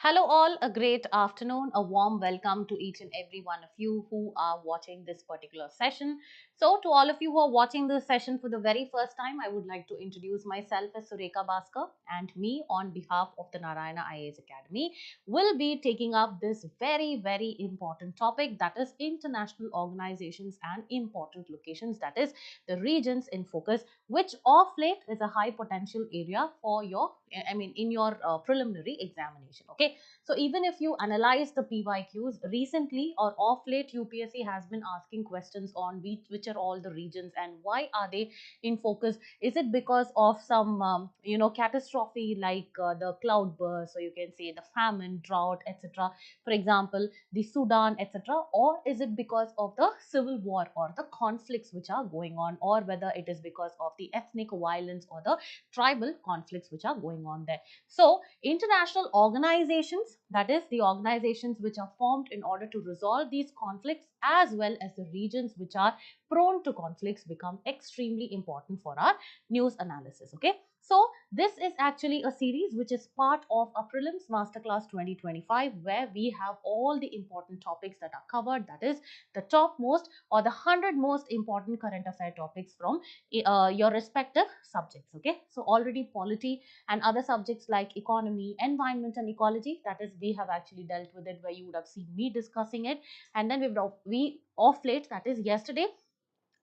Hello, all. A great afternoon. A warm welcome to each and every one of you who are watching this particular session. So, to all of you who are watching this session for the very first time, I would like to introduce myself as Sureka Bhaskar, and me on behalf of the Narayana IAS Academy will be taking up this very important topic, that is international organizations and important locations, that is the regions in focus, which of late is a high potential area for your in your preliminary examination. Okay, so even if you analyze the PYQs recently or of late, UPSC has been asking questions on which are all the regions and why are they in focus. Is it because of some catastrophe like the cloud burst, or you can say the famine, drought, etc., for example the Sudan, etc., or is it because of the civil war or the conflicts which are going on, or whether it is because of the ethnic violence or the tribal conflicts which are going on there. So international organizations, that is the organizations which are formed in order to resolve these conflicts, as well as the regions which are prone to conflicts, become extremely important for our news analysis. Okay, so this is actually a series which is part of a Prelims Masterclass 2025, where we have all the important topics that are covered, that is the topmost or the 100 most important current affair topics from your respective subjects. Okay, so already polity and other subjects like economy, environment and ecology, that is we have actually dealt with it, where you would have seen me discussing it. And then we off late, that is yesterday,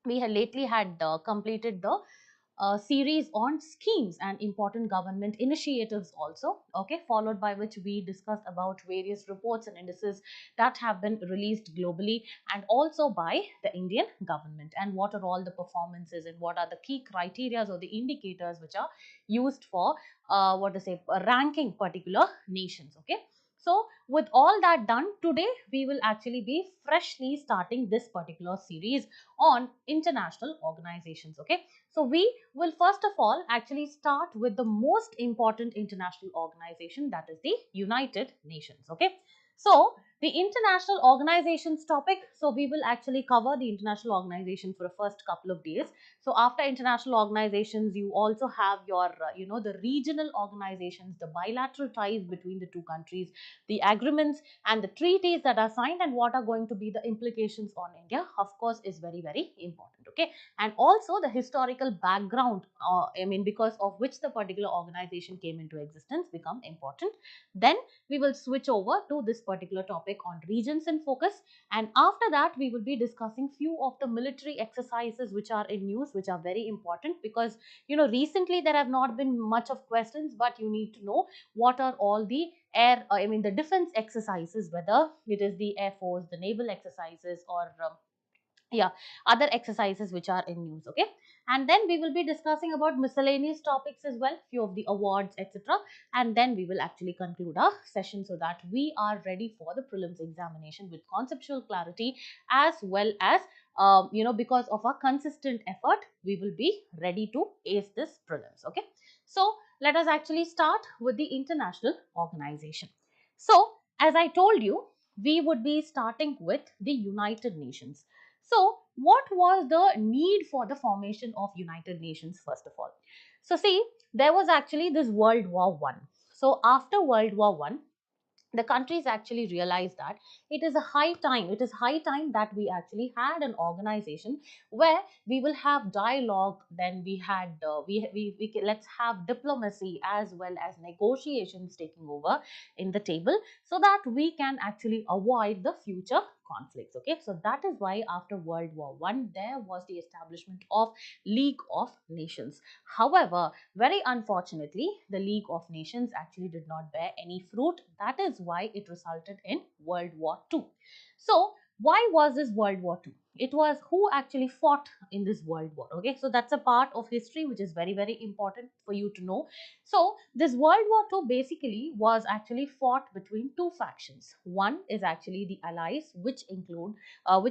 we had lately had completed the series on schemes and important government initiatives also. Okay, followed by which we discussed about various reports and indices that have been released globally and also by the Indian government, and what are all the performances and what are the key criteria or the indicators which are used for what to say ranking particular nations. Okay, so with all that done, today we will actually be freshly starting this particular series on international organizations. Okay, so we will first of all actually start with the most important international organization, that is the United Nations. Okay, so the international organizations topic, so we will actually cover the international organization for the first couple of days. So after international organizations, you also have your the regional organizations, the bilateral ties between the two countries, the agreements and the treaties that are signed, and what are going to be the implications on India, of course, is very important. Okay, and also the historical background, because of which the particular organization came into existence, become important. Then we will switch over to this particular topic on regions in focus, and after that we will be discussing few of the military exercises which are in news, which are very important, because recently there have not been much of questions, but you need to know what are all the the defense exercises, whether it is the air force, the naval exercises, or yeah, other exercises which are in news. Okay, and then we will be discussing about miscellaneous topics as well, few of the awards, etc., and then we will actually conclude our session, so that we are ready for the prelims examination with conceptual clarity, as well as because of our consistent effort, we will be ready to ace this prelims. Okay, so let us actually start with the international organization. So as I told you, we would be starting with the United Nations. So, what was the need for the formation of United Nations first of all? So, see, there was actually this World War One. So, after World War One, the countries actually realized that it is high time that we actually had an organization where we will have dialogue. Then we had let's have diplomacy as well as negotiations taking over in the table, so that we can actually avoid the future conflicts. Okay, so that is why after World War One there was the establishment of League of Nations. However, very unfortunately, the League of Nations actually did not bear any fruit. That is why it resulted in World War II. So, why was this World War II? It was who actually fought in this World War. Okay, so that's a part of history which is very important for you to know. So, this World War II basically was actually fought between two factions. One is actually the Allies, which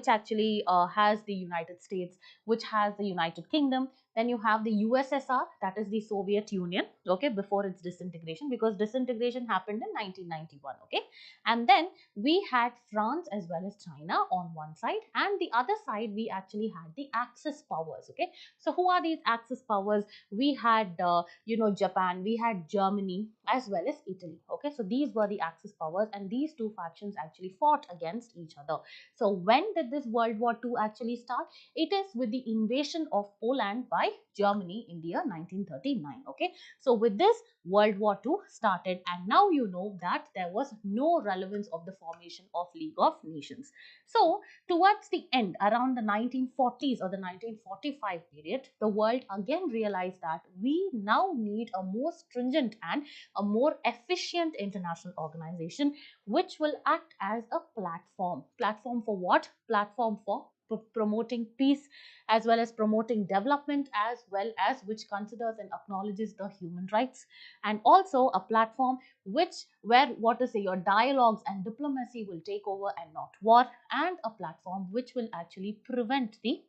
actually has the United States, which has the United Kingdom. Then you have the USSR, that is the Soviet Union, okay, before its disintegration, because disintegration happened in 1991, okay. And then we had France as well as China on one side, and the other side we actually had the Axis powers, okay. So who are these Axis powers? We had Japan, we had Germany, as well as Italy. Okay, so these were the Axis powers, and these two factions actually fought against each other. So when did this World War II actually start? It is with the invasion of Poland by Germany in the year 1939. Okay, so with this, World War II started, and now you know that there was no relevance of the formation of League of Nations. So towards the end, around the 1940s or the 1945 period, the world again realized that we now need a more stringent and a more efficient international organization which will act as a platform. Platform for what? Platform for promoting peace, as well as promoting development, as well as which considers and acknowledges the human rights, and also a platform where what to say, your dialogues and diplomacy will take over and not war, and a platform which will actually prevent the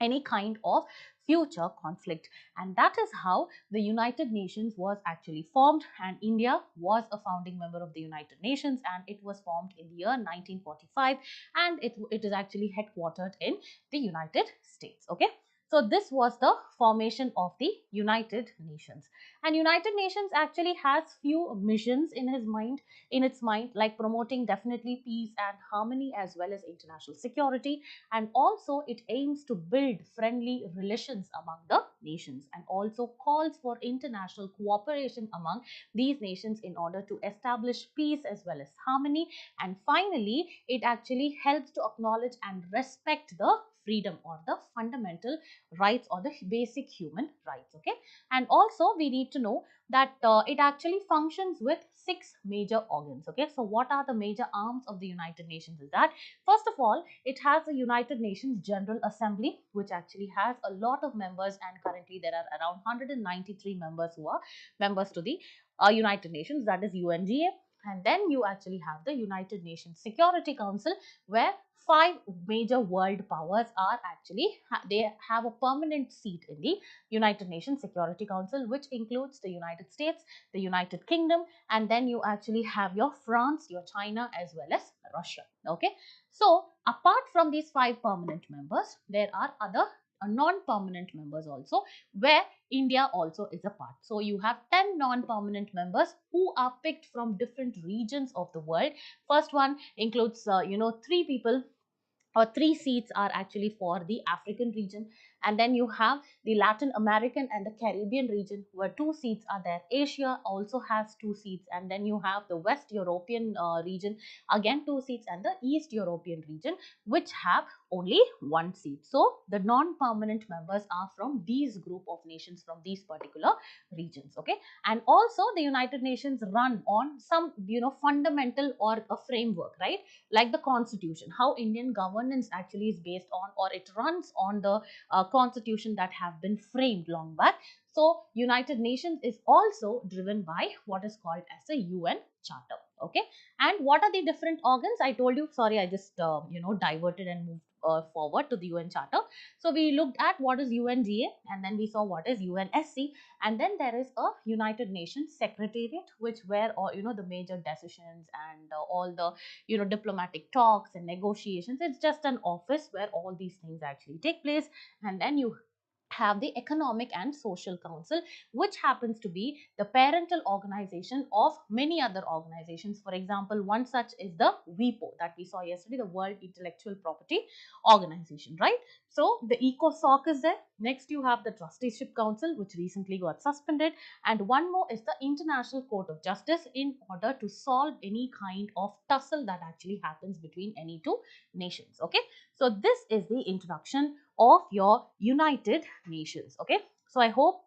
any kind of future conflict. And that is how the United Nations was actually formed, and India was a founding member of the United Nations, and it was formed in the year 1945, and it is actually headquartered in the United States. Okay, so this was the formation of the United Nations. And United Nations actually has few missions in its mind, like promoting definitely peace and harmony, as well as international security, and also it aims to build friendly relations among the nations, and also calls for international cooperation among these nations in order to establish peace as well as harmony. And finally, it actually helps to acknowledge and respect the freedom or the fundamental rights or the basic human rights. Okay, and also we need to know that it actually functions with 6 major organs. Okay, so what are the major arms of the United Nations is that, first of all, it has the United Nations General Assembly, which actually has a lot of members, and currently there are around 193 members who are members to the United Nations, that is UNGA. And then you actually have the United Nations Security Council, where 5 major world powers are actually they have a permanent seat in the United Nations Security Council, which includes the United States, the United Kingdom, and then you actually have your France, your China, as well as Russia. Okay, so apart from these 5 permanent members, there are other non-permanent members also, where India also is a part. So you have 10 non-permanent members who are picked from different regions of the world. First one includes 3 people, or 3 seats are actually for the African region, and then you have the Latin American and the Caribbean region, where 2 seats are there. Asia also has 2 seats, and then you have the West European region, again 2 seats, and the East European region, which have only 1 seat. So the non-permanent members are from these group of nations, from these particular regions. Okay, and also the United Nations run on some fundamental or a framework, right? Like the constitution, how Indian governance actually is based on, or it runs on the constitution that have been framed long back. So United Nations is also driven by what is called as the UN Charter. Okay, and what are the different organs? I told you, sorry, I just diverted and moved forward to the UN Charter. So we looked at what is UNGA, and then we saw what is UNSC, and then there is a United Nations Secretariat, which where all the major decisions and all the diplomatic talks and negotiations. It's just an office where all these things actually take place. And then you have the Economic and Social Council, which happens to be the parental organization of many other organizations. For example, one such is the WIPO that we saw yesterday, the World Intellectual Property Organization, right? So the ECOSOC is there. Next, you have the Trusteeship Council, which recently got suspended, and one more is the International Court of Justice, in order to solve any kind of tussle that actually happens between any two nations. Okay, so this is the introduction of your United Nations. Okay, so I hope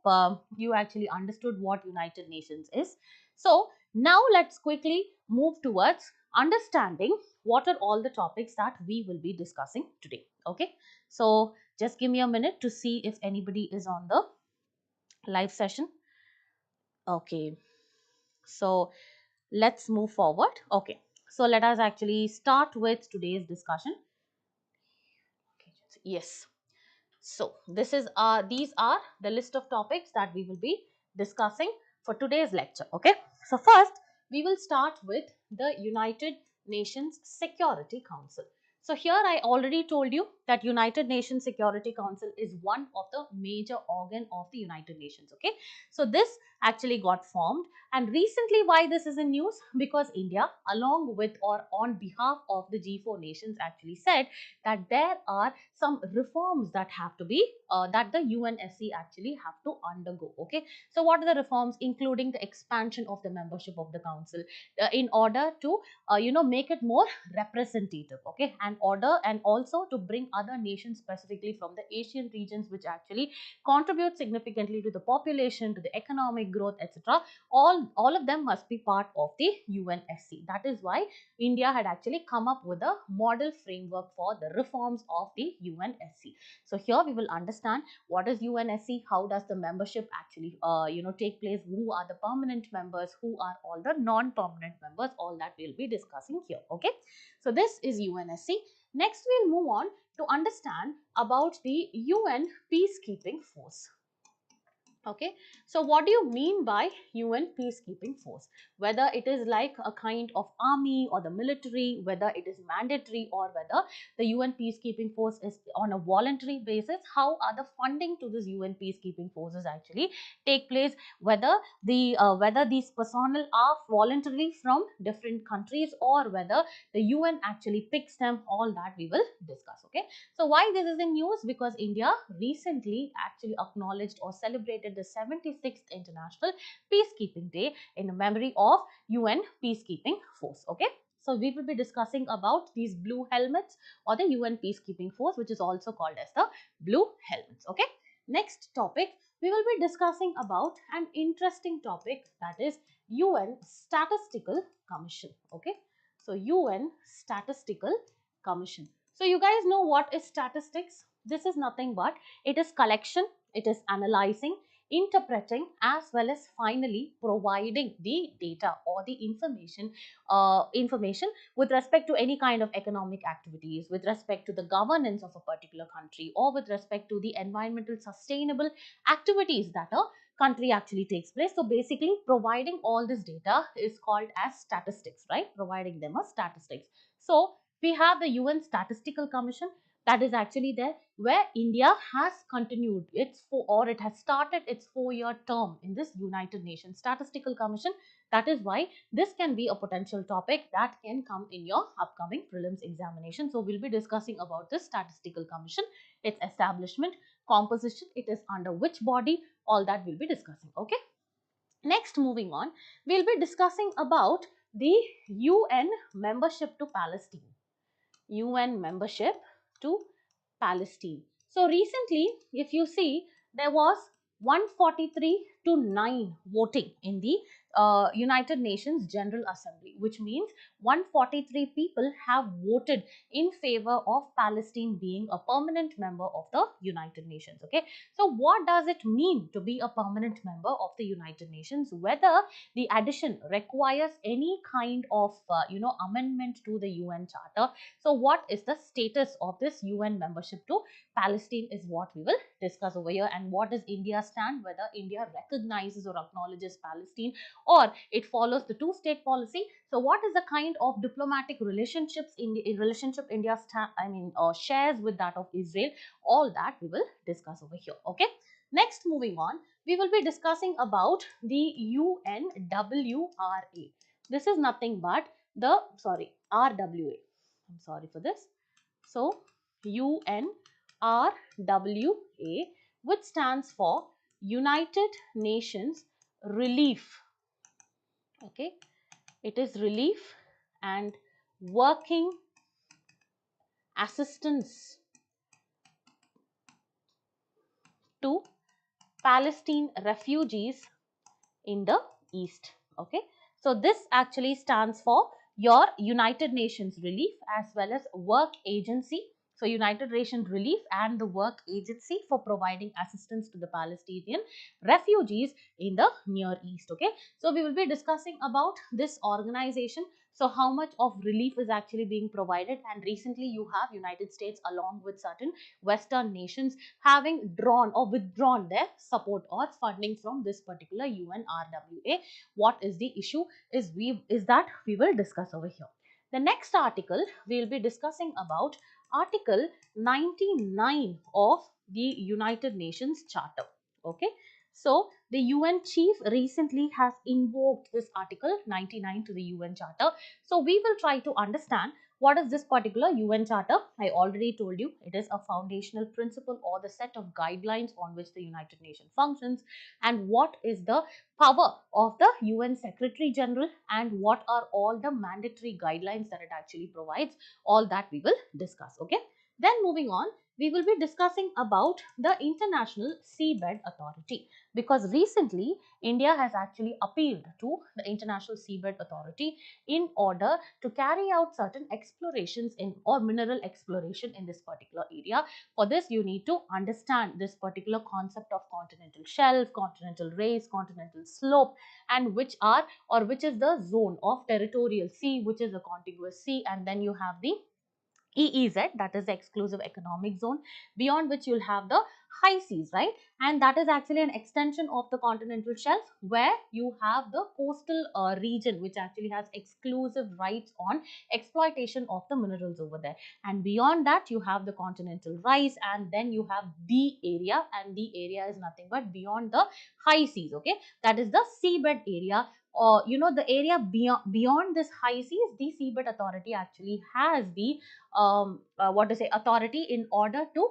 you actually understood what United Nations is. So now let's quickly move towards understanding what are all the topics that we will be discussing today. Okay, so just give me a minute to see if anybody is on the live session. Okay, so let's move forward. Okay, so let us actually start with today's discussion. Okay, yes. So these are the list of topics that we will be discussing for today's lecture. Okay, so first we will start with the United Nations Security Council. So here I already told you that United Nations Security Council is one of the major organ of the United Nations. Okay, so this actually got formed. And recently, why this is in news? Because India, along with or on behalf of the G4 nations, actually said that there are some reforms that have to be that the UNSC actually have to undergo. Okay, so what are the reforms? Including the expansion of the membership of the council in order to make it more representative. Okay, and order and also to bring other nations, specifically from the Asian regions, which actually contribute significantly to the population, to the economic growth, etc. All of them must be part of the UNSC. That is why India had actually come up with a model framework for the reforms of the UNSC. So here we will understand what is UNSC, how does the membership actually take place, who are the permanent members, who are all the non-permanent members, all that we'll be discussing here. Okay, so this is UNSC. Next we'll move on to understand about the UN peacekeeping force. Okay, so what do you mean by UN peacekeeping force? Whether it is like a kind of army or the military, whether it is mandatory or whether the UN peacekeeping force is on a voluntary basis, how are the funding to this UN peacekeeping forces actually take place, whether whether these personnel are voluntarily from different countries or whether the UN actually picks them, all that we will discuss. Okay, so why this is in news? Because India recently actually acknowledged or celebrated the 76th International Peacekeeping Day in memory of UN Peacekeeping Force. Okay, so we will be discussing about these blue helmets or the UN Peacekeeping Force, which is also called as the blue helmets. Okay, next topic we will be discussing about an interesting topic, that is UN Statistical Commission. Okay, so UN Statistical Commission. So you guys know what is statistics? This is nothing but it is collection, it is analyzing, interpreting, as well as finally providing the data or the information with respect to any kind of economic activities, with respect to the governance of a particular country, or with respect to the environmental sustainable activities that a country actually takes place. So basically providing all this data is called as statistics, right? Providing them as statistics. So we have the UN Statistical Commission that is actually there, where India has continued its it has started its 4-year term in this United Nations Statistical Commission. That is why this can be a potential topic that can come in your upcoming prelims examination. So we'll be discussing about this Statistical Commission, its establishment, composition, it is under which body, all that we'll be discussing. Okay, next moving on, we'll be discussing about the UN membership to Palestine. UN membership to Palestine. So recently, if you see, there was 143 to 9 voting in the United Nations General Assembly, which means 143 people have voted in favor of Palestine being a permanent member of the United Nations. Okay, so what does it mean to be a permanent member of the United Nations? Whether the addition requires any kind of amendment to the UN Charter. So what is the status of this UN membership to Palestine is what we will discuss over here. And what is India's stand, whether India recognizes or acknowledges Palestine or it follows the two-state policy. So what is the kind of diplomatic relationships in India shares with that of Israel, all that we will discuss over here. Okay, next moving on, we will be discussing about the UNWRA. This is nothing but the RWA. I'm sorry for this. So UNRWA, which stands for United Nations Relief. Okay, it is relief and working assistance to Palestine refugees in the East. Okay, so this actually stands for your United Nations Relief as well as Work Agency. So United Nations Relief and the Work Agency for providing assistance to the Palestinian refugees in the Near East. Okay, so we will be discussing about this organization. So how much of relief is actually being provided, and recently you have United States along with certain Western nations having drawn or withdrawn their support or funding from this particular UNRWA. What is the issue is that we will discuss over here. The next article we will be discussing about Article 99 of the United Nations Charter. Okay, So the UN chief recently has invoked this Article 99 to the UN Charter. So we will try to understand what is this particular UN Charter. I already told you it is a foundational principle or the set of guidelines on which the United Nations functions, and what is the power of the UN Secretary General, and what are all the mandatory guidelines that it actually provides. All that we will discuss. Okay. Then moving on, we will be discussing about the International Seabed Authority, because recently India has actually appealed to the International Seabed Authority in order to carry out certain explorations in or mineral exploration in this particular area. For this, you need to understand this particular concept of continental shelf, continental race, continental slope, and which are or which is the zone of territorial sea, which is a contiguous sea, and then you have the EEZ, that is the exclusive economic zone, beyond which you'll have the high seas, right? And that is actually an extension of the continental shelf where you have the coastal region, which actually has exclusive rights on exploitation of the minerals over there. And beyond that, you have the continental rise, and then you have the area, and the area is nothing but beyond the high seas, okay? That is the seabed area. The area beyond this high seas, the seabed authority actually has the what to say authority in order to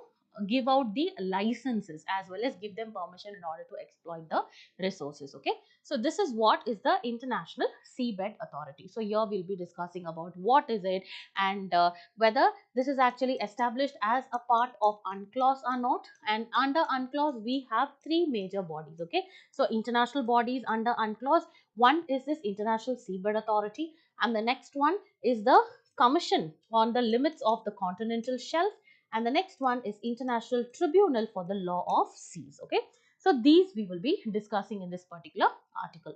give out the licenses as well as give them permission in order to exploit the resources. Okay, so this is what is the International Seabed Authority. So here we'll be discussing about what is it, and whether this is actually established as a part of UNCLOS or not. And under UNCLOS we have three major bodies. Okay, so international bodies under UNCLOS, one is this International Seabed Authority, and the next one is the Commission on the Limits of the Continental Shelf, and the next one is International Tribunal for the Law of Seas. Okay, so these we will be discussing in this particular article.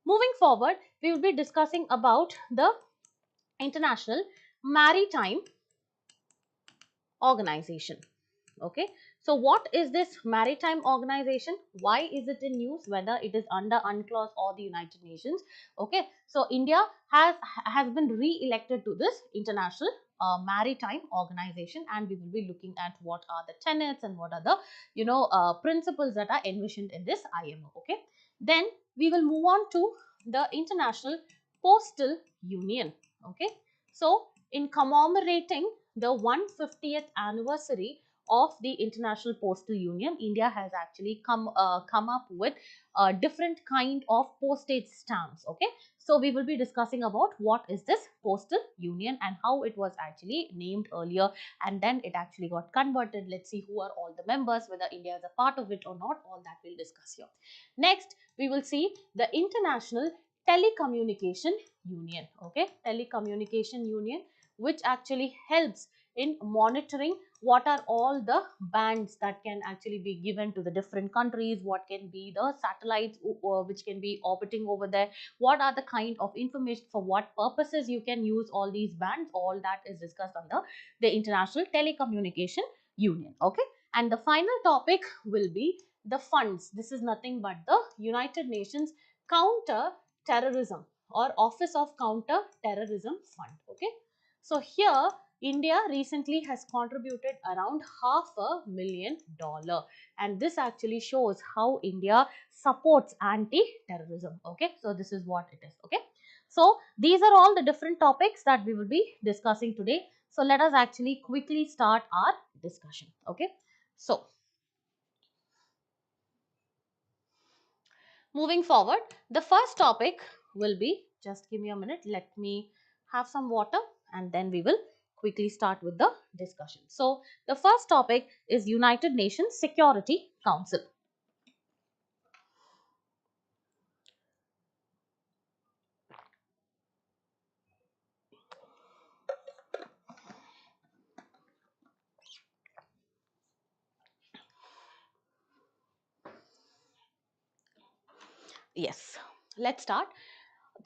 Moving forward, we will be discussing about the International Maritime Organization. Okay, so what is this maritime organization? Why is it in news, whether it is under UNCLOS or the United Nations? Okay, so India has been re-elected to this International Maritime Organization, and we will be looking at what are the tenets and what are the principles that are envisioned in this IMO. Okay, then we will move on to the International Postal Union. Okay, so in commemorating the 150th anniversary of the International Postal Union, India has actually come up with a different kind of postage stamps. Okay, so we will be discussing about what is this Postal Union and how it was actually named earlier, and then it actually got converted. Let's see who are all the members, whether India is a part of it or not. All that we'll discuss here. Next, we will see the International Telecommunication Union. Okay, Telecommunication Union, which actually helps in monitoring what are all the bands that can actually be given to the different countries, what can be the satellites which can be orbiting over there, what are the kind of information, for what purposes you can use all these bands. All that is discussed under the International Telecommunication Union. Okay, and the final topic will be the funds. This is nothing but the United Nations Counter Terrorism or Office of Counter Terrorism Fund. Okay, so here India recently has contributed around $500,000, and this actually shows how India supports anti-terrorism. Okay, so this is what it is. Okay, so these are all the different topics that we will be discussing today. So let us actually quickly start our discussion. Okay, so moving forward, the first topic will be, just give me a minute, let me have some water and then we will quickly start with the discussion. So, the first topic is United Nations Security Council. Yes, let's start.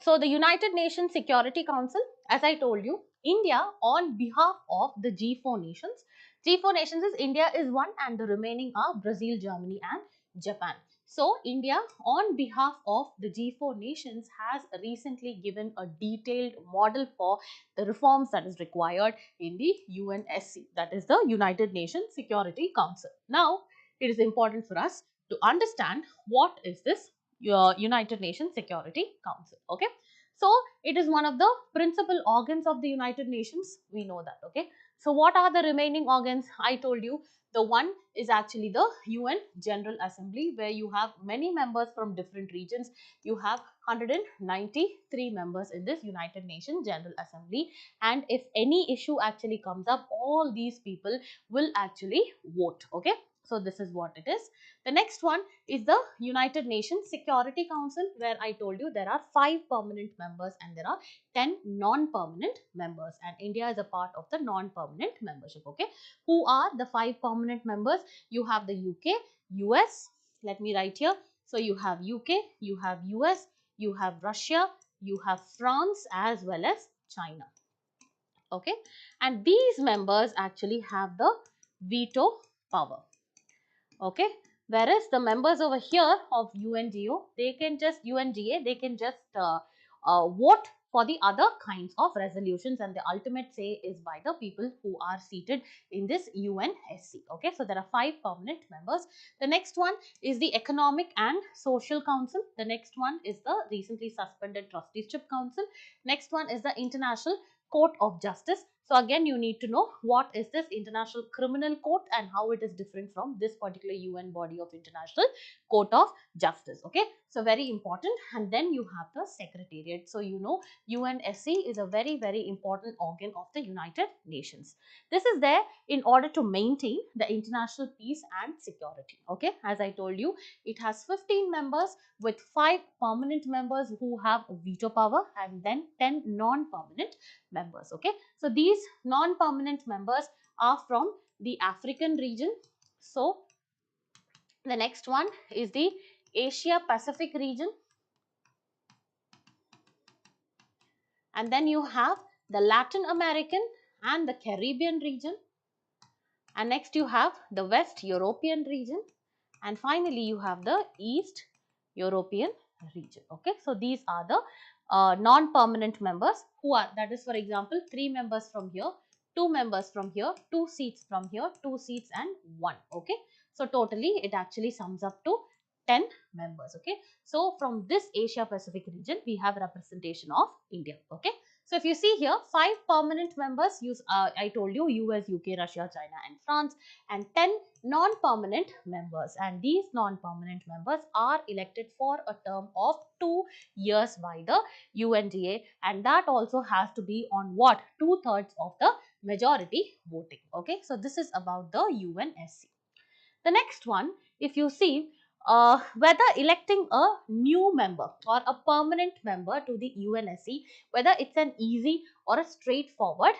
So, the United Nations Security Council, as I told you, India on behalf of the G4 nations. G4 nations is India is one, and the remaining are Brazil, Germany and Japan. So, India on behalf of the G4 nations has recently given a detailed model for the reforms that is required in the UNSC, that is the United Nations Security Council. Now, it is important for us to understand what is this your United Nations Security Council. Okay, so it is one of the principal organs of the United Nations. We know that. Okay, so what are the remaining organs? I told you the one is actually the UN General Assembly, where you have many members from different regions. You have 193 members in this United Nations General Assembly, and if any issue actually comes up, all these people will actually vote. Okay, so this is what it is. The next one is the United Nations Security Council, where I told you there are 5 permanent members and there are 10 non-permanent members, and India is a part of the non-permanent membership. Okay, who are the 5 permanent members? You have the UK, US, let me write here. So you have UK, you have US, you have Russia, you have France as well as China. Okay, and these members actually have the veto power. Okay, whereas the members over here of UNGO, they can just they can just vote for the other kinds of resolutions, and the ultimate say is by the people who are seated in this UNSC. Okay, so there are 5 permanent members. The next one is the Economic and Social Council. The next one is the recently suspended Trusteeship Council. Next one is the International Court of Justice. So again, you need to know what is this International Criminal Court and how it is different from this particular UN body of International Court of Justice. Okay, so very important. And then you have the Secretariat. So you know UNSC is a very important organ of the United Nations. This is there in order to maintain the international peace and security. Okay, as I told you, it has 15 members with 5 permanent members who have veto power and then 10 non-permanent members. Okay, so these non-permanent members are from the African region. So the next one is the Asia Pacific region, and then you have the Latin American and the Caribbean region, and next you have the West European region, and finally you have the East European region. Okay, so these are the non-permanent members who are, that is for example 3 members from here, 2 members from here, 2 seats from here, 2 seats and 1. Okay, so totally it actually sums up to 10 members. Okay, so from this Asia Pacific region we have representation of India. Okay, so if you see here, 5 permanent members use I told you US, UK, Russia, China and France, and 10 non-permanent members, and these non-permanent members are elected for a term of 2 years by the UNGA, and that also has to be on what, 2/3 of the majority voting. Okay, so this is about the UNSC. The next one, if you see, whether electing a new member or a permanent member to the UNSC, whether it's an easy or a straightforward,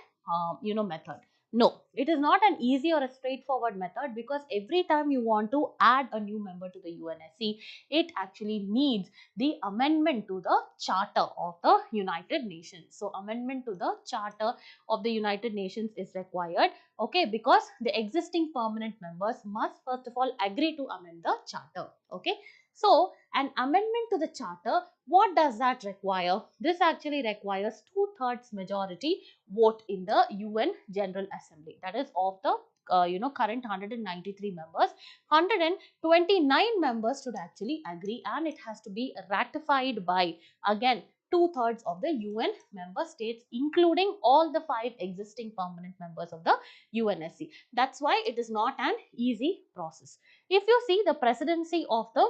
method. No, it is not an easy or a straightforward method, because every time you want to add a new member to the UNSC, it actually needs the amendment to the Charter of the United Nations. So, amendment to the Charter of the United Nations is required. Okay, because the existing permanent members must first of all agree to amend the charter. Okay, so an amendment to the charter, what does that require? This actually requires 2/3 majority vote in the UN General Assembly, that is of the current 193 members, 129 members should actually agree, and it has to be ratified by, again, 2/3 of the UN member states, including all the 5 existing permanent members of the UNSC. That's why it is not an easy process. If you see the presidency of the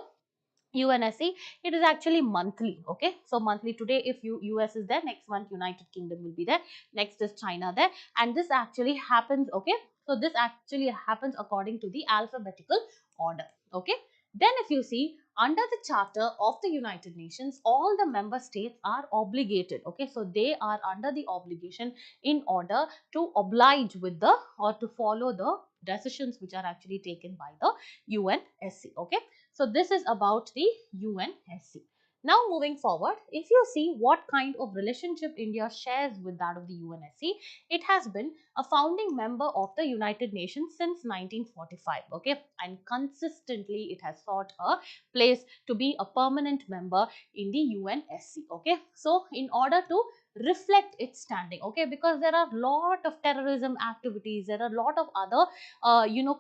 UNSC, it is actually monthly. Okay, so monthly, today if US is there, next month United Kingdom will be there, next is China there, and this actually happens. Okay, so this actually happens according to the alphabetical order. Okay, then if you see, under the Charter of the United Nations, all the member states are obligated. Okay, so they are under the obligation in order to oblige with the, or to follow the decisions which are actually taken by the UNSC. Okay, so this is about the UNSC. Now moving forward, if you see what kind of relationship India shares with that of the UNSC, it has been a founding member of the United Nations since 1945. Okay, and consistently it has sought a place to be a permanent member in the UNSC. Okay, so in order to reflect its standing, okay, because there are a lot of terrorism activities, there are a lot of other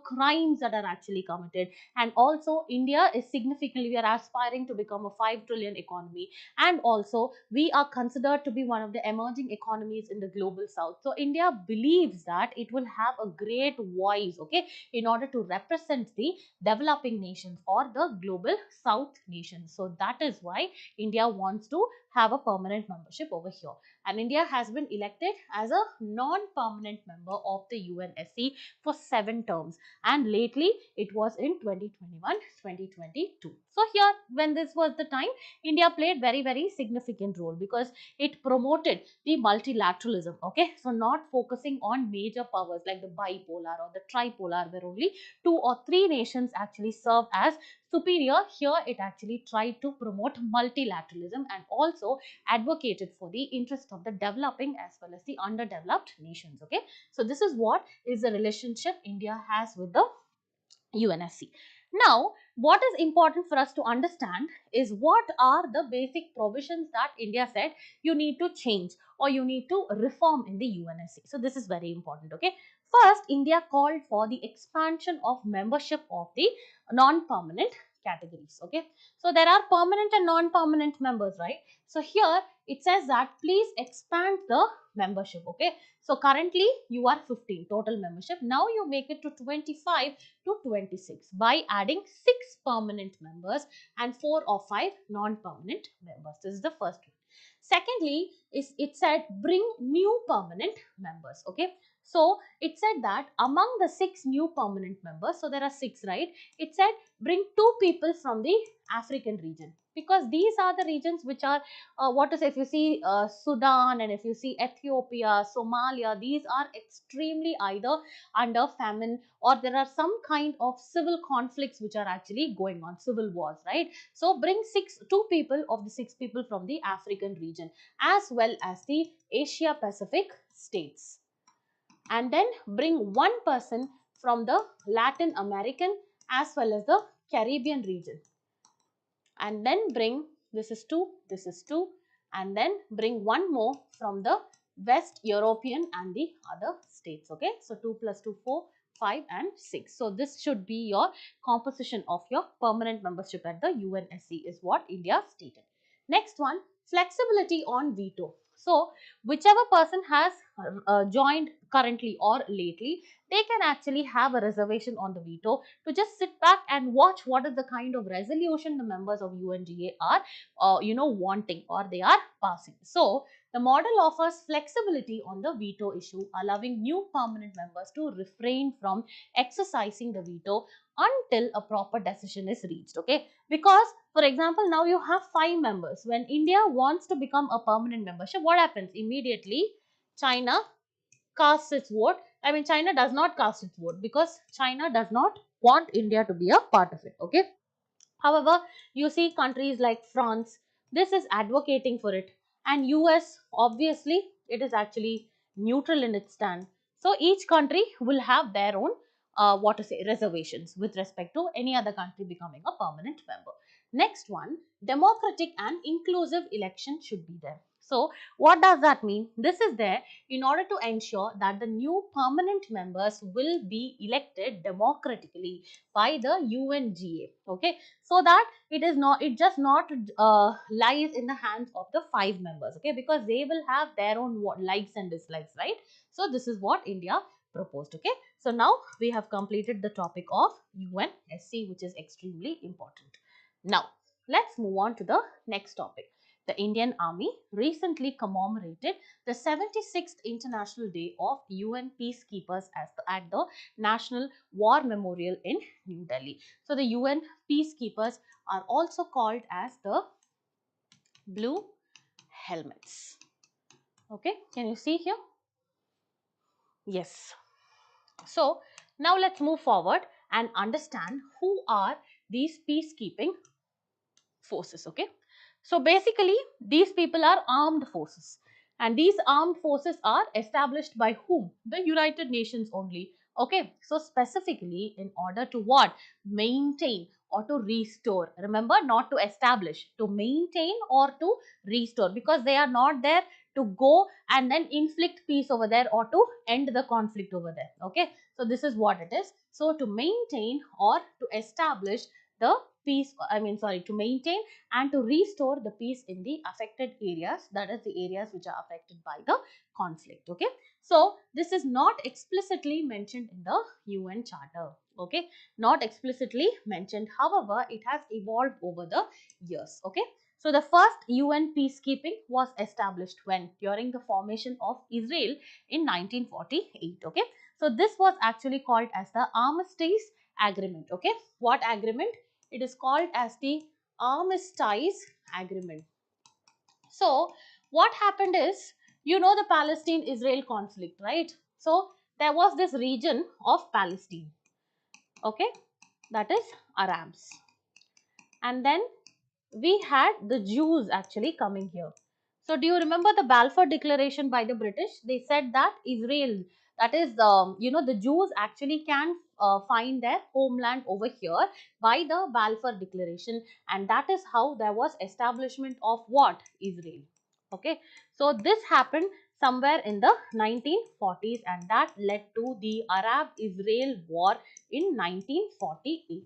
crimes that are actually committed. And also India is significantly, we are aspiring to become a 5 trillion economy, and also we are considered to be one of the emerging economies in the global south. So India believes that it will have a great voice, okay, in order to represent the developing nations or the global south nations. So that is why India wants to have a permanent membership over here. And India has been elected as a non-permanent member of the UNSC for 7 terms, and lately it was in 2021-2022. So here, when this was the time, India played very significant role because it promoted the multilateralism, okay, so not focusing on major powers like the bipolar or the tripolar, where only 2 or 3 nations actually serve as superior. Here it actually tried to promote multilateralism and also advocated for the interest of the developing as well as the underdeveloped nations, okay. So this is what is the relationship India has with the UNSC. Now, what is important for us to understand is what are the basic provisions that India said you need to change or you need to reform in the UNSC. So, this is very important, okay. First, India called for the expansion of membership of the non-permanent categories, okay. So, there are permanent and non-permanent members, right. So, here it says that please expand the membership, okay. So, currently you are 15 total membership. Now, you make it to 25 to 26 by adding 6 permanent members and 4 or 5 non-permanent members. This is the first one. Secondly, is it said bring new permanent members, okay. So it said that among the 6 new permanent members, so there are 6, right, it said bring 2 people from the African region, because these are the regions which are what to say, if you see Sudan and if you see Ethiopia, Somalia, these are extremely either under famine or there are some kind of civil conflicts which are actually going on, civil wars, right. So bring 2 people of the 6 people from the African region as well as the Asia Pacific states, and then bring 1 person from the Latin American as well as the Caribbean region, and then bring, this is 2, this is 2, and then bring 1 more from the West European and the other states, okay. So 2 plus 2, 4, 5 and 6. So this should be your composition of your permanent membership at the UNSC is what India stated. Next one, flexibility on veto. So whichever person has joined currently or lately, they can actually have a reservation on the veto to just sit back and watch what is the kind of resolution the members of UNGA are wanting or they are passing. So the model offers flexibility on the veto issue, allowing new permanent members to refrain from exercising the veto until a proper decision is reached, okay. Because for example, now you have 5 members. When India wants to become a permanent membership, what happens? Immediately China casts its vote. I mean, China does not cast its vote because China does not want India to be a part of it, okay. However, you see countries like France, this is advocating for it, and US, obviously, it is actually neutral in its stand. So each country will have their own what to say, reservations with respect to any other country becoming a permanent member. Next one, democratic and inclusive election should be there. So what does that mean? This is there in order to ensure that the new permanent members will be elected democratically by the UNGA, okay, so that it just not lies in the hands of the 5 members, okay, because they will have their own likes and dislikes, right. So this is what India proposed, okay. So now we have completed the topic of UNSC, which is extremely important. Now let's move on to the next topic. The Indian Army recently commemorated the 76th International Day of UN Peacekeepers at the National War Memorial in New Delhi. So the UN Peacekeepers are also called as the Blue Helmets. Okay, can you see here? Yes. So now let's move forward and understand who are these peacekeeping forces, okay. So basically these people are armed forces, and these armed forces are established by whom? The United Nations only, okay. So specifically in order to what? Maintain or to restore. Remember, not to establish, to maintain or to restore, because they are not there to go and then inflict peace over there or to end the conflict over there. Okay, so this is what it is. So to maintain or to establish the peace, to maintain and to restore the peace in the affected areas, that is the areas which are affected by the conflict. Okay, so this is not explicitly mentioned in the UN Charter. Okay, not explicitly mentioned, however it has evolved over the years. Okay, so the first UN peacekeeping was established when? During the formation of Israel in 1948. Okay, so this was actually called as the Armistice Agreement. Okay, what agreement? It is called as the Armistice Agreement. So what happened is, you know, the Palestine-Israel conflict, right? So there was this region of Palestine, okay, that is Arabs, and then we had the Jews actually coming here. So do you remember the Balfour Declaration by the British? They said that Israel, that is, the Jews actually can find their homeland over here by the Balfour Declaration, and that is how there was establishment of what? Israel. Okay, so this happened somewhere in the 1940s, and that led to the Arab-Israel War in 1948.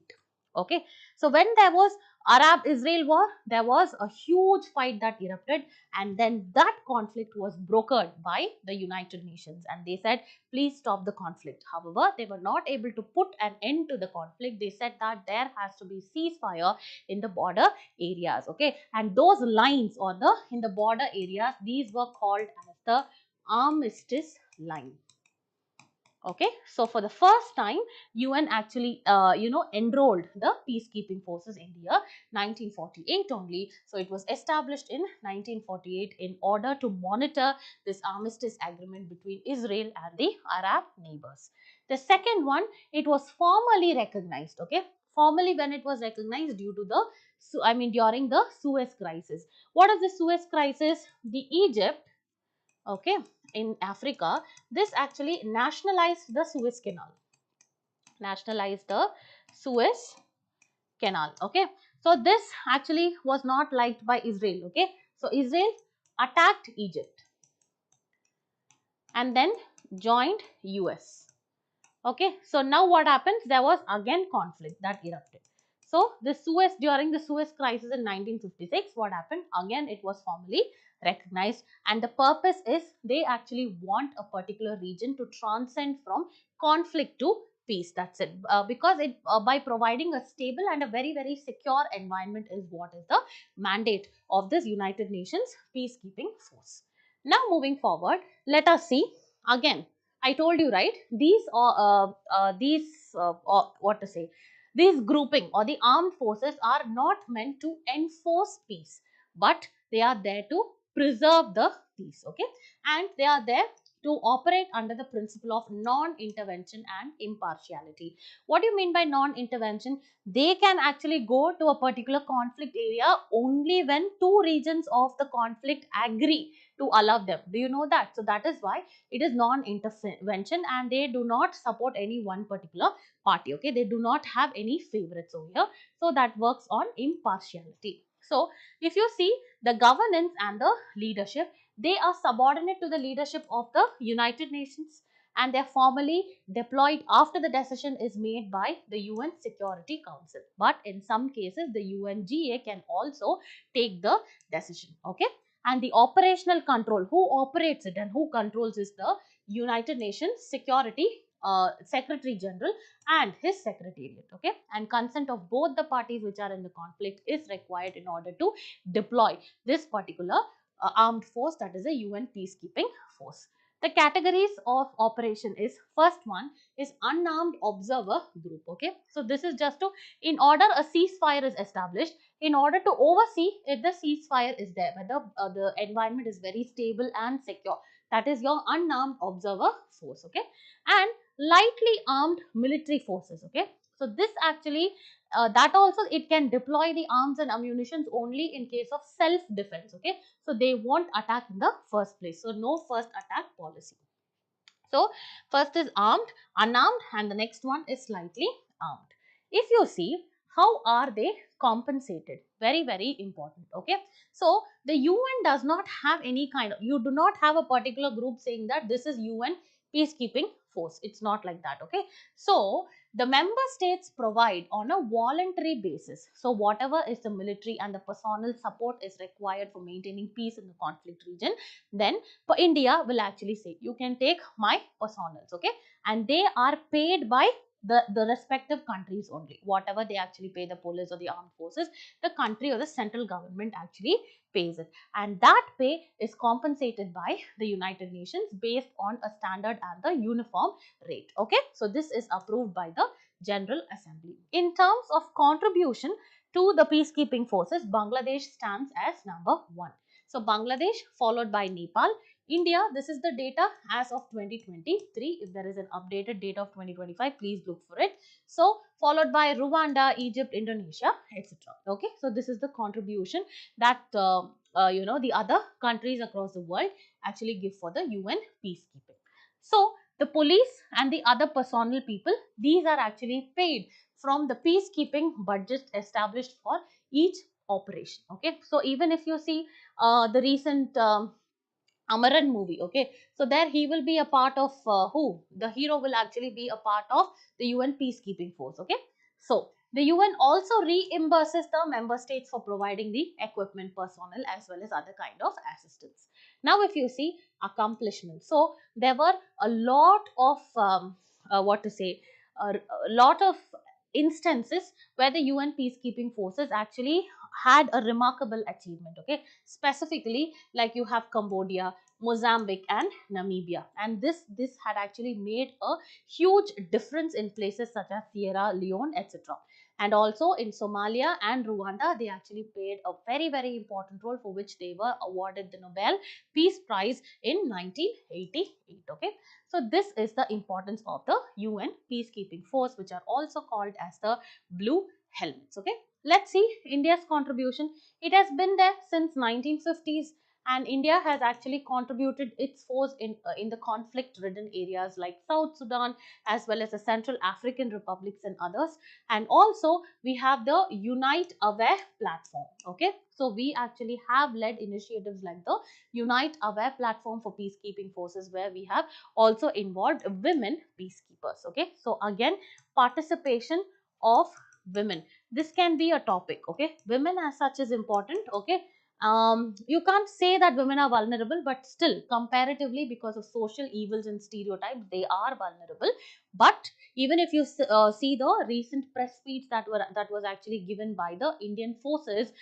Okay, so when there was Arab-Israel war, there was a huge fight that erupted, and then that conflict was brokered by the United Nations, and they said, please stop the conflict. However, they were not able to put an end to the conflict. They said that there has to be ceasefire in the border areas. Okay, and those lines or the in the border areas, these were called as the armistice line. Okay, so for the first time, UN actually, enrolled the peacekeeping forces in the year 1948 only. So it was established in 1948 in order to monitor this armistice agreement between Israel and the Arab neighbors. The second one, it was formally recognized. Okay, formally when it was recognized due to the, during the Suez crisis. What is the Suez crisis? The Egypt, okay, in Africa, this actually nationalized the Suez Canal. Nationalized the Suez Canal. Okay, so this actually was not liked by Israel. Okay, so Israel attacked Egypt and then joined US. Okay, so now what happens? There was again conflict that erupted. So the Suez, during the Suez crisis in 1956, what happened? Again, it was formally recognized, and the purpose is they actually want a particular region to transcend from conflict to peace. That's it. Because it by providing a stable and a very secure environment is what is the mandate of this United Nations peacekeeping force. Now moving forward, let us see again. I told you, right? What to say? These grouping or the armed forces are not meant to enforce peace, but they are there to preserve the peace. Okay, and they are there to operate under the principle of non-intervention and impartiality. What do you mean by non-intervention? They can actually go to a particular conflict area only when two regions of the conflict agree to allow them. Do you know that? So that is why it is non-intervention, and they do not support any one particular party. Okay, they do not have any favorites over here. So that works on impartiality. So if you see the governance and the leadership, they are subordinate to the leadership of the United Nations, and they are formally deployed after the decision is made by the UN Security Council. But in some cases, the UNGA can also take the decision. Okay, and the operational control, who operates it and who controls is the United Nations Security Secretary General and his secretariat. Okay, and consent of both the parties which are in the conflict is required in order to deploy this particular armed force, that is a UN peacekeeping force. The categories of operation is, first one is unarmed observer group. Okay, so this is just to, in order a ceasefire is established, in order to oversee if the ceasefire is there, whether the environment is very stable and secure. That is your unarmed observer force. Okay, and lightly armed military forces. Okay, so this actually that also it can deploy the arms and ammunitions only in case of self defense. Okay, so they won't attack in the first place, so no first attack policy. So first is armed, unarmed, and the next one is slightly armed. If you see how are they compensated? Very, very important. Okay. So the UN does not have any kind of, you do not have a particular group saying that this is UN peacekeeping force. It's not like that. Okay. So the member states provide on a voluntary basis. So whatever is the military and the personnel support is required for maintaining peace in the conflict region, then for India will actually say, you can take my personnel. Okay. And they are paid by the respective countries only. Whatever they actually pay the police or the armed forces, the country or the central government actually pays it. And that pay is compensated by the United Nations based on a standard and the uniform rate. Okay. So this is approved by the General Assembly. In terms of contribution to the peacekeeping forces, Bangladesh stands as number 1. So Bangladesh followed by Nepal. India, this is the data as of 2023. If there is an updated data of 2025, please look for it. So followed by Rwanda, Egypt, Indonesia, etc. Okay, so this is the contribution that the other countries across the world actually give for the UN peacekeeping. So the police and the other personnel people, these are actually paid from the peacekeeping budget established for each operation. Okay, so even if you see the recent Amaran movie, okay, so there he will be a part of who? The hero will actually be a part of the UN peacekeeping force, okay. So the UN also reimburses the member states for providing the equipment, personnel as well as other kind of assistance. Now if you see accomplishments, so there were a lot of what to say, a lot of instances where the UN peacekeeping forces actually had a remarkable achievement, okay. Specifically, like you have Cambodia, Mozambique and Namibia, and this had actually made a huge difference in places such as Sierra Leone, etc. And also in Somalia and Rwanda, they actually played a very, very important role, for which they were awarded the Nobel Peace Prize in 1988. Okay, so this is the importance of the UN peacekeeping force, which are also called as the blue helmets. Okay, let's see India's contribution. It has been there since 1950s, and India has actually contributed its force in the conflict ridden areas like South Sudan, as well as the Central African republics and others. And also we have the Unite Aware platform. Okay, so we actually have led initiatives like the Unite Aware platform for peacekeeping forces, where we have also involved women peacekeepers. Okay, so again, participation of women, this can be a topic. Okay, women as such is important. Okay, you can't say that women are vulnerable, but still comparatively, because of social evils and stereotypes, they are vulnerable. But even if you see the recent press speech that was actually given by the Indian forces,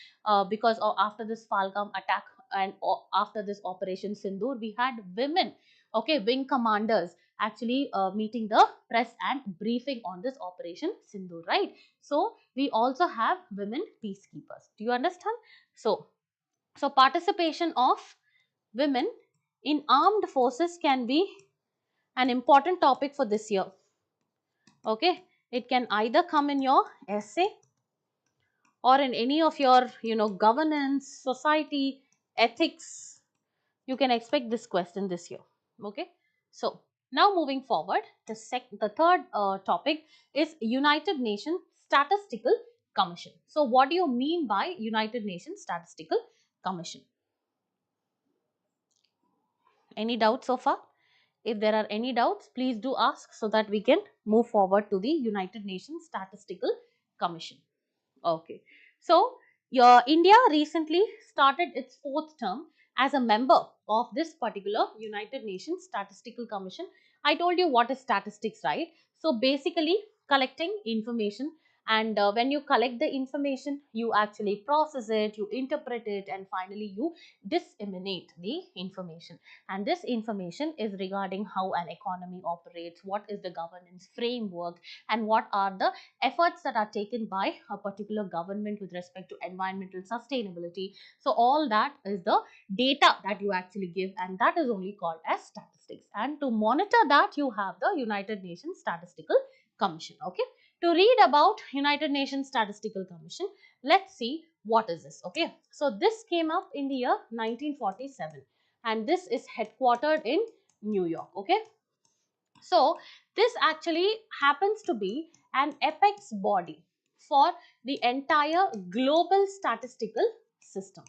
because of, after this Falgam attack and after this Operation Sindoor, we had women, okay, wing commanders actually meeting the press and briefing on this Operation Sindoor, right? So we also have women peacekeepers. Do you understand? So participation of women in armed forces can be an important topic for this year. Okay, it can either come in your essay or in any of your, governance, society, ethics. You can expect this question this year. Okay, so now moving forward, the third topic is United Nations Statistical Commission. So what do you mean by United Nations Statistical Commission? Any doubts so far? If there are any doubts, please do ask, so that we can move forward to the United Nations Statistical Commission. Okay. So, your India recently started its fourth term as a member of this particular United Nations Statistical Commission. I told you what is statistics, right? So, basically collecting information, and when you collect the information, you actually process it, you interpret it, and finally you disseminate the information. And this information is regarding how an economy operates, what is the governance framework, and what are the efforts that are taken by a particular government with respect to environmental sustainability. So all that is the data that you actually give, and that is only called as statistics. And to monitor that, you have the United Nations Statistical Commission. Okay, to read about United Nations Statistical Commission, let's see what is this. Okay, so this came up in the year 1947, and this is headquartered in New York. Okay, so this actually happens to be an apex body for the entire global statistical system.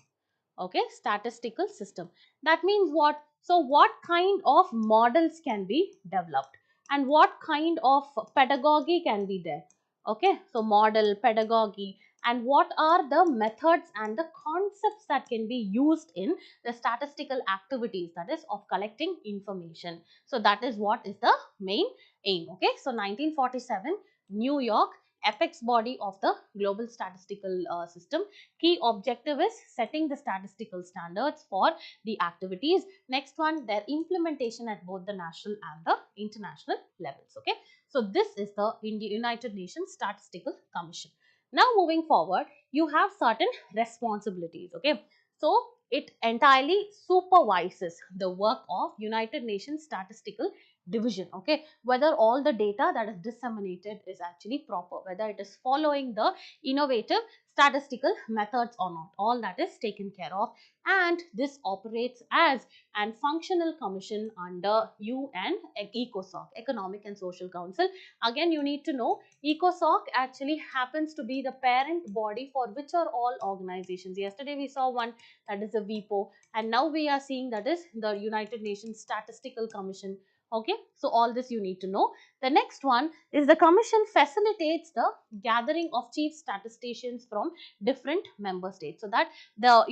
Okay, statistical system. That means what? So what kind of models can be developed and what kind of pedagogy can be there? Okay, so model, pedagogy, and what are the methods and the concepts that can be used in the statistical activities, that is of collecting information. So that is what is the main aim. Okay, so 1947 New York, apex body of the global statistical system. Key objective is setting the statistical standards for the activities. Next one, their implementation at both the national and the international levels. Okay, so this is the United Nations Statistical Commission. Now moving forward, you have certain responsibilities. Okay, so it entirely supervises the work of United Nations Statistical Division. Okay, whether all the data that is disseminated is actually proper, whether it is following the innovative statistical methods or not, all that is taken care of. And this operates as an functional commission under UN ECOSOC, Economic and Social Council. Again, you need to know ECOSOC actually happens to be the parent body for which are all organizations. Yesterday we saw one, that is the WIPO, and now we are seeing that is the United Nations Statistical Commission. Okay, so all this you need to know. The next one is the commission facilitates the gathering of chief statisticians from different member states, so that the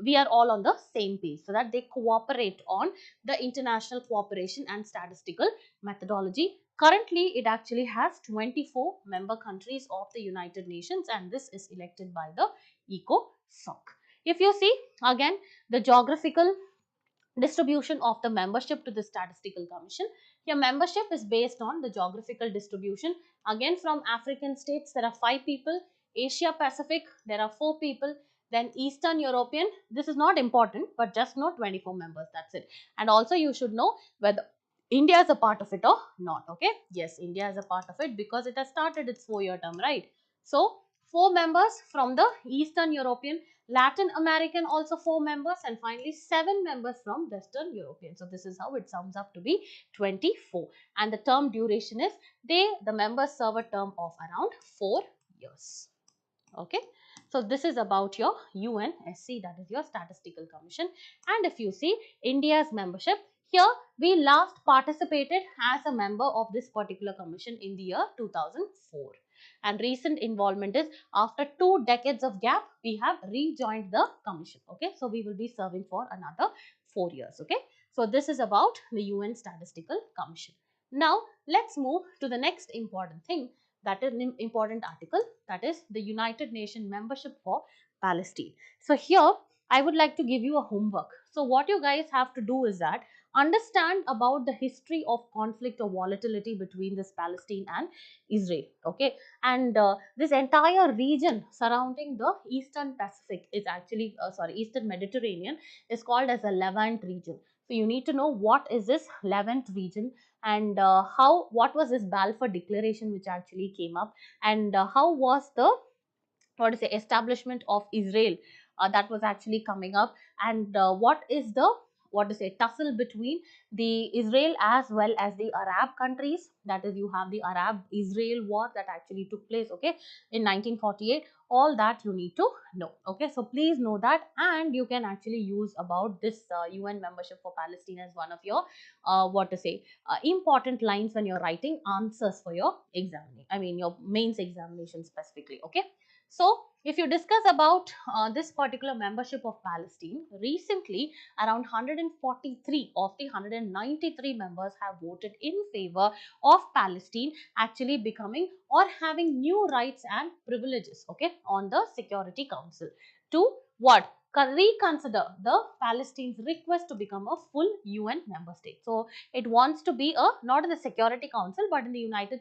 we are all on the same page, so that they cooperate on the international cooperation and statistical methodology. Currently, it actually has 24 member countries of the United Nations, and this is elected by the ECOSOC. If you see again the geographical distribution of the membership to the statistical commission, your membership is based on the geographical distribution. Again, from African states there are 5 people, Asia Pacific there are 4 people, then Eastern European, this is not important but just know 24 members, that's it. And also you should know whether India is a part of it or not. Okay, yes, India is a part of it because it has started its 4-year term, right? So 4 members from the Eastern European, Latin American also 4 members, and finally 7 members from Western European. So this is how it sums up to be 24. And the term duration is the members serve a term of around 4 years. Okay, so this is about your UNSC, that is your Statistical Commission. And if you see India's membership, here we last participated as a member of this particular commission in the year 2004. And recent involvement is after 2 decades of gap, we have rejoined the commission. Okay, so we will be serving for another 4 years. Okay, so this is about the UN Statistical Commission. Now let's move to the next important thing, that is an important article, that is the United Nations membership for Palestine. So here I would like to give you a homework. So what you guys have to do is that understand about the history of conflict or volatility between this Palestine and Israel. Okay, and this entire region surrounding the Eastern Pacific is actually Eastern Mediterranean is called as a Levant region. So you need to know what is this Levant region, and what was this Balfour Declaration which actually came up, and how was the establishment of Israel that was actually coming up, and what is the tussle between the Israel as well as the Arab countries, that is you have the Arab Israel war that actually took place, okay, in 1948. All that you need to know. Okay, so please know that, and you can actually use about this UN membership for Palestine as one of your important lines when you're writing answers for your your mains examination specifically. Okay, so if you discuss about this particular membership of Palestine, recently around 143 of the 193 members have voted in favor of Palestine actually becoming or having new rights and privileges, okay, on the Security Council to what? Reconsider the Palestine's request to become a full UN member state. So it wants to be not in the Security Council but in the United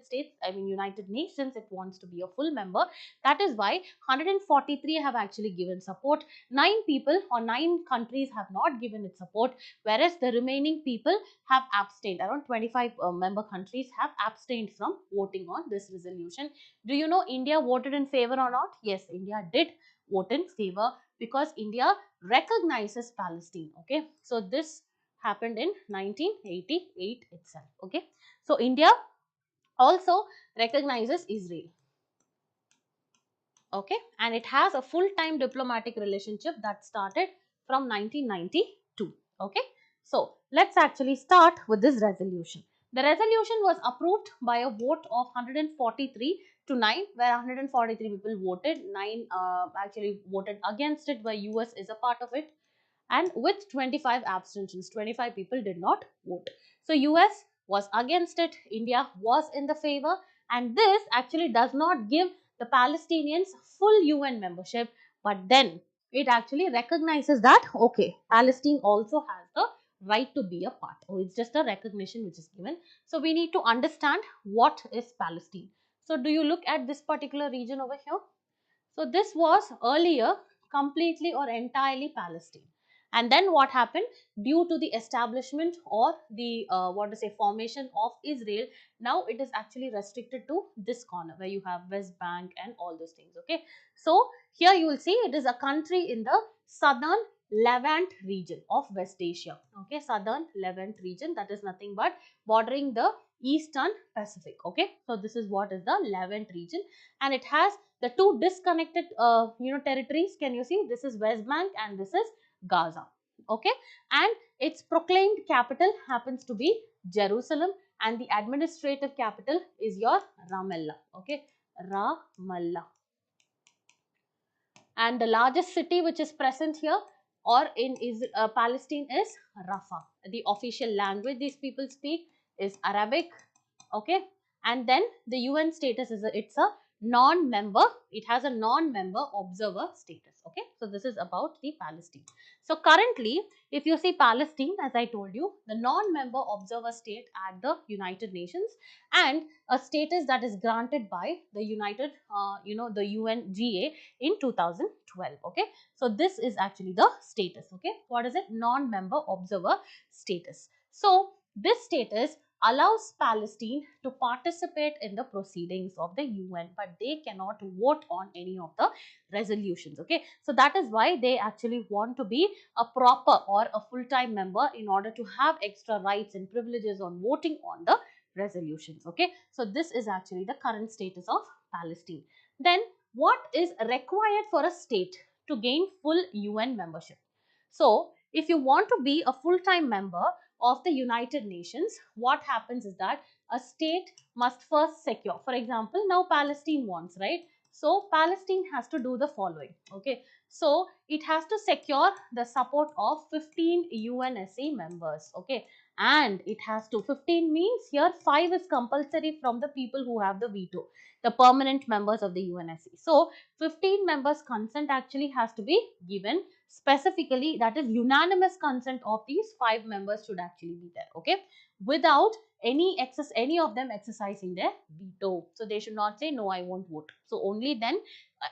Nations, it wants to be a full member. That is why 143 have actually given support. 9 people or 9 countries have not given it support, whereas the remaining people have abstained. Around 25 member countries have abstained from voting on this resolution. Do you know India voted in favor or not? Yes, India did vote in favor because India recognizes Palestine. Okay, so this happened in 1988 itself. Okay, so India also recognizes Israel. Okay, and it has a full-time diplomatic relationship that started from 1992. Okay, so let's actually start with this resolution. The resolution was approved by a vote of 143 to 9, where 143 people voted, 9 actually voted against it, where US is a part of it, and with 25 abstentions, 25 people did not vote. So US was against it, India was in the favor, and this actually does not give the Palestinians full UN membership, but then it actually recognizes that okay, Palestine also has the right to be a part. Oh, it's just a recognition which is given. So we need to understand what is Palestine. So do you look at this particular region over here? So this was earlier completely or entirely Palestine. And then what happened, due to the establishment or the what to say formation of Israel, now it is actually restricted to this corner where you have West Bank and all those things. Okay, so here you will see it is a country in the southern Levant region of West Asia. Okay, southern Levant region, that is nothing but bordering the Eastern Pacific. Okay, so this is what is the Levant region, and it has the two disconnected territories. Can you see, this is West Bank and this is Gaza. Okay, and its proclaimed capital happens to be Jerusalem, and the administrative capital is your Ramallah. Okay, Ramallah. And the largest city which is present here or in Palestine is Rafah. The official language these people speak is Arabic. Okay, and then the UN status is it's a non-member. It has a non-member observer status. Okay, so this is about the Palestine. So currently, if you see Palestine, as I told you, the non-member observer state at the United Nations, and a status that is granted by the the UNGA in 2012. Okay, so this is actually the status. Okay, what is it? Non-member observer status. So this status allows Palestine to participate in the proceedings of the UN, but they cannot vote on any of the resolutions. Okay, so that is why they actually want to be a proper or a full-time member in order to have extra rights and privileges on voting on the resolutions. Okay, so this is actually the current status of Palestine. Then what is required for a state to gain full UN membership? So if you want to be a full-time member of the United Nations, what happens is that a state must first secure. For example, now Palestine wants, right? So Palestine has to do the following. Okay, so it has to secure the support of 15 UNSC members. Okay, and it has to, 15 means here 5 is compulsory from the people who have the veto, the permanent members of the UNSC. So 15 members consent actually has to be given specifically, that is unanimous consent of these 5 members should actually be there. Okay, without any of them exercising their veto. So they should not say no, I won't vote. So only then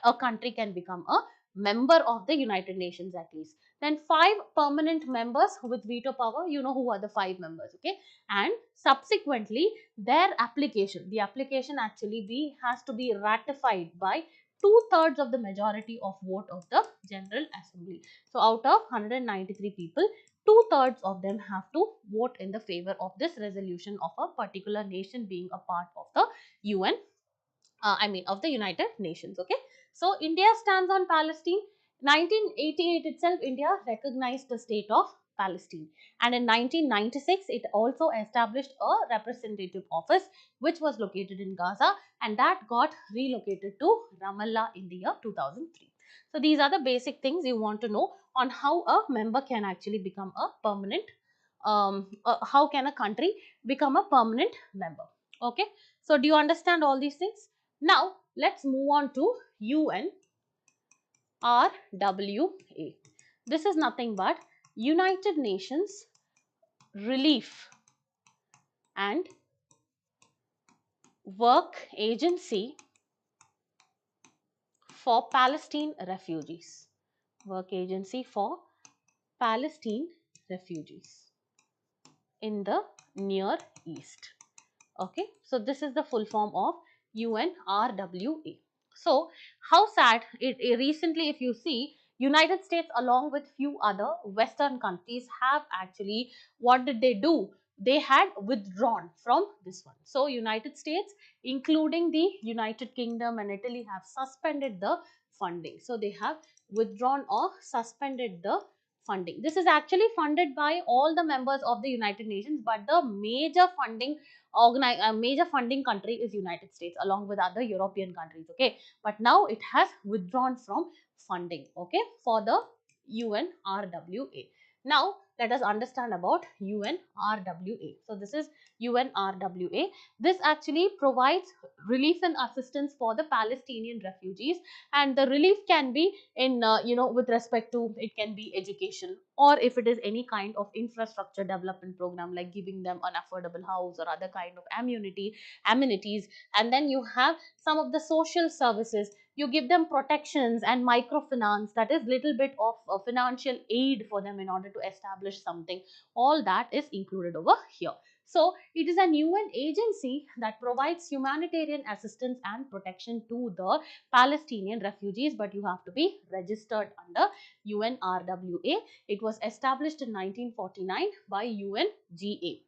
a country can become a member of the United Nations at least. Then 5 permanent members with veto power, you know who are the 5 members. Okay, and subsequently their application, the application actually has to be ratified by 2/3 of the majority of vote of the General Assembly. So out of 193 people, 2/3 of them have to vote in the favor of this resolution of a particular nation being a part of the UN, of the United Nations. Okay, so India stands on Palestine. 1988 itself, India recognized the state of Palestine, and in 1996 it also established a representative office which was located in Gaza, and that got relocated to Ramallah in the year 2003. So these are the basic things you want to know on how a member can actually become a permanent, how can a country become a permanent member. Okay, so do you understand all these things? Now let's move on to UNRWA. This is nothing but United Nations Relief and Work Agency for Palestine Refugees. Work Agency for Palestine Refugees in the Near East. Okay, so this is the full form of UNRWA. So how sad it recently, if you see, United States along with few other Western countries have actually, what did they do? they had withdrawn from this one. So United States, including the United Kingdom and Italy, have suspended the funding. So they have withdrawn or suspended the funding. This is actually funded by all the members of the United Nations, but the major funding country is United States along with other European countries. Okay, but now it has withdrawn from funding, okay, for the UNRWA. Now let us understand about UNRWA. So this is UNRWA. This actually provides relief and assistance for the Palestinian refugees, and the relief can be in with respect to, it can be education, or if it is any kind of infrastructure development program like giving them an affordable house or other kind of amenities. And then you have some of the social services, you give them protections and microfinance, that is little bit of financial aid for them in order to establish something. All that is included over here. So it is an UN agency that provides humanitarian assistance and protection to the Palestinian refugees, but you have to be registered under UNRWA. It was established in 1949 by UNGA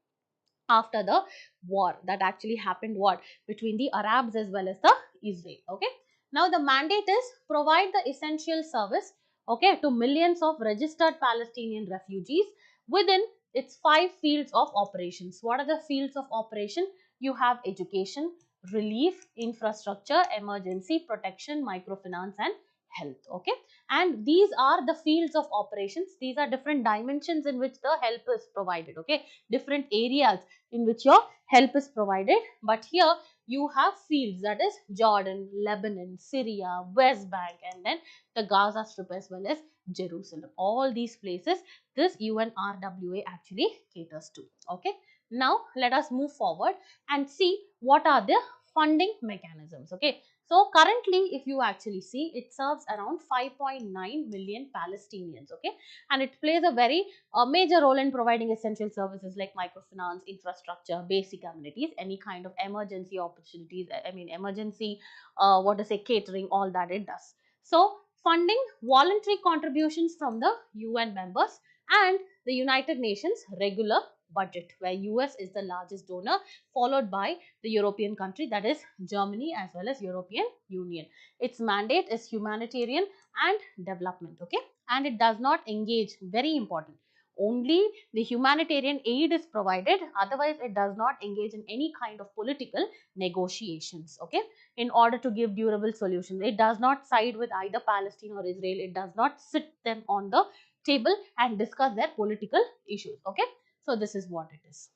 after the war that actually happened, what, between the Arabs as well as the Israel. Okay, now the mandate is provide the essential service, okay, to millions of registered Palestinian refugees within its 5 fields of operations. What are the fields of operation? You have education, relief, infrastructure, emergency protection, microfinance and health. Okay, and these are the fields of operations. These are different dimensions in which the help is provided. Okay, different areas in which your help is provided. But here you have fields, that is Jordan, Lebanon, Syria, West Bank, and then the Gaza Strip as well as Jerusalem. All these places this UNRWA actually caters to. Okay, now let us move forward and see what are the funding mechanisms. Okay, so currently if you actually see, it serves around 5.9 million Palestinians. Okay, and it plays a very major role in providing essential services like microfinance, infrastructure, basic amenities, any kind of emergency opportunities, emergency, what to say, catering, all that it does. So funding voluntary contributions from the UN members and the United Nations regular budget, where US is the largest donor, followed by the European country, that is Germany as well as European Union. Its mandate is humanitarian and development. Okay, and it does not engage, very important, only the humanitarian aid is provided, otherwise it does not engage in any kind of political negotiations. Okay, in order to give durable solutions, it does not side with either Palestine or Israel, it does not sit them on the table and discuss their political issues. Okay, so this is what it is.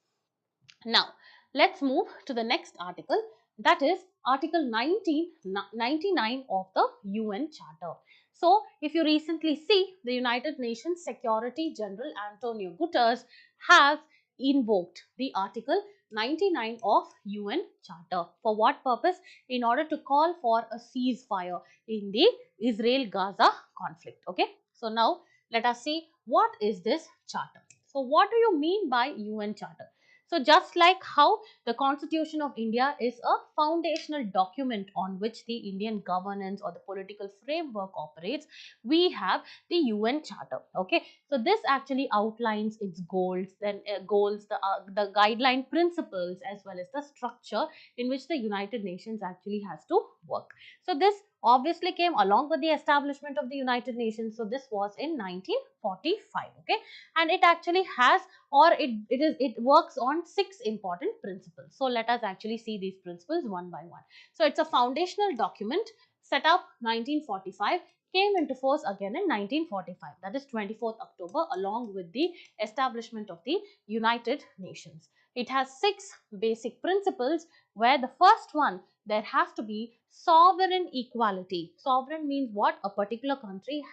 Now let's move to the next article, that is Article 99 of the UN Charter. So if you recently see, the United Nations Security General Antonio Guterres has invoked the Article 99 of UN Charter. For what purpose? In order to call for a ceasefire in the Israel-Gaza conflict. Okay, so now let us see what is this charter. So what do you mean by UN Charter? So just like how the Constitution of India is a foundational document on which the Indian governance or the political framework operates, we have the UN Charter. Okay, so this actually outlines its goals, then the guideline principles as well as the structure in which the United Nations actually has to work. So this obviously came along with the establishment of the United Nations. So this was in 1945. Okay, and it actually has, or it works on 6 important principles. So let us actually see these principles one by one. So it's a foundational document set up 1945, came into force again in 1945, that is 24th October, along with the establishment of the United Nations. It has 6 basic principles, where the first one, there has to be sovereign equality. Sovereign means what? A particular country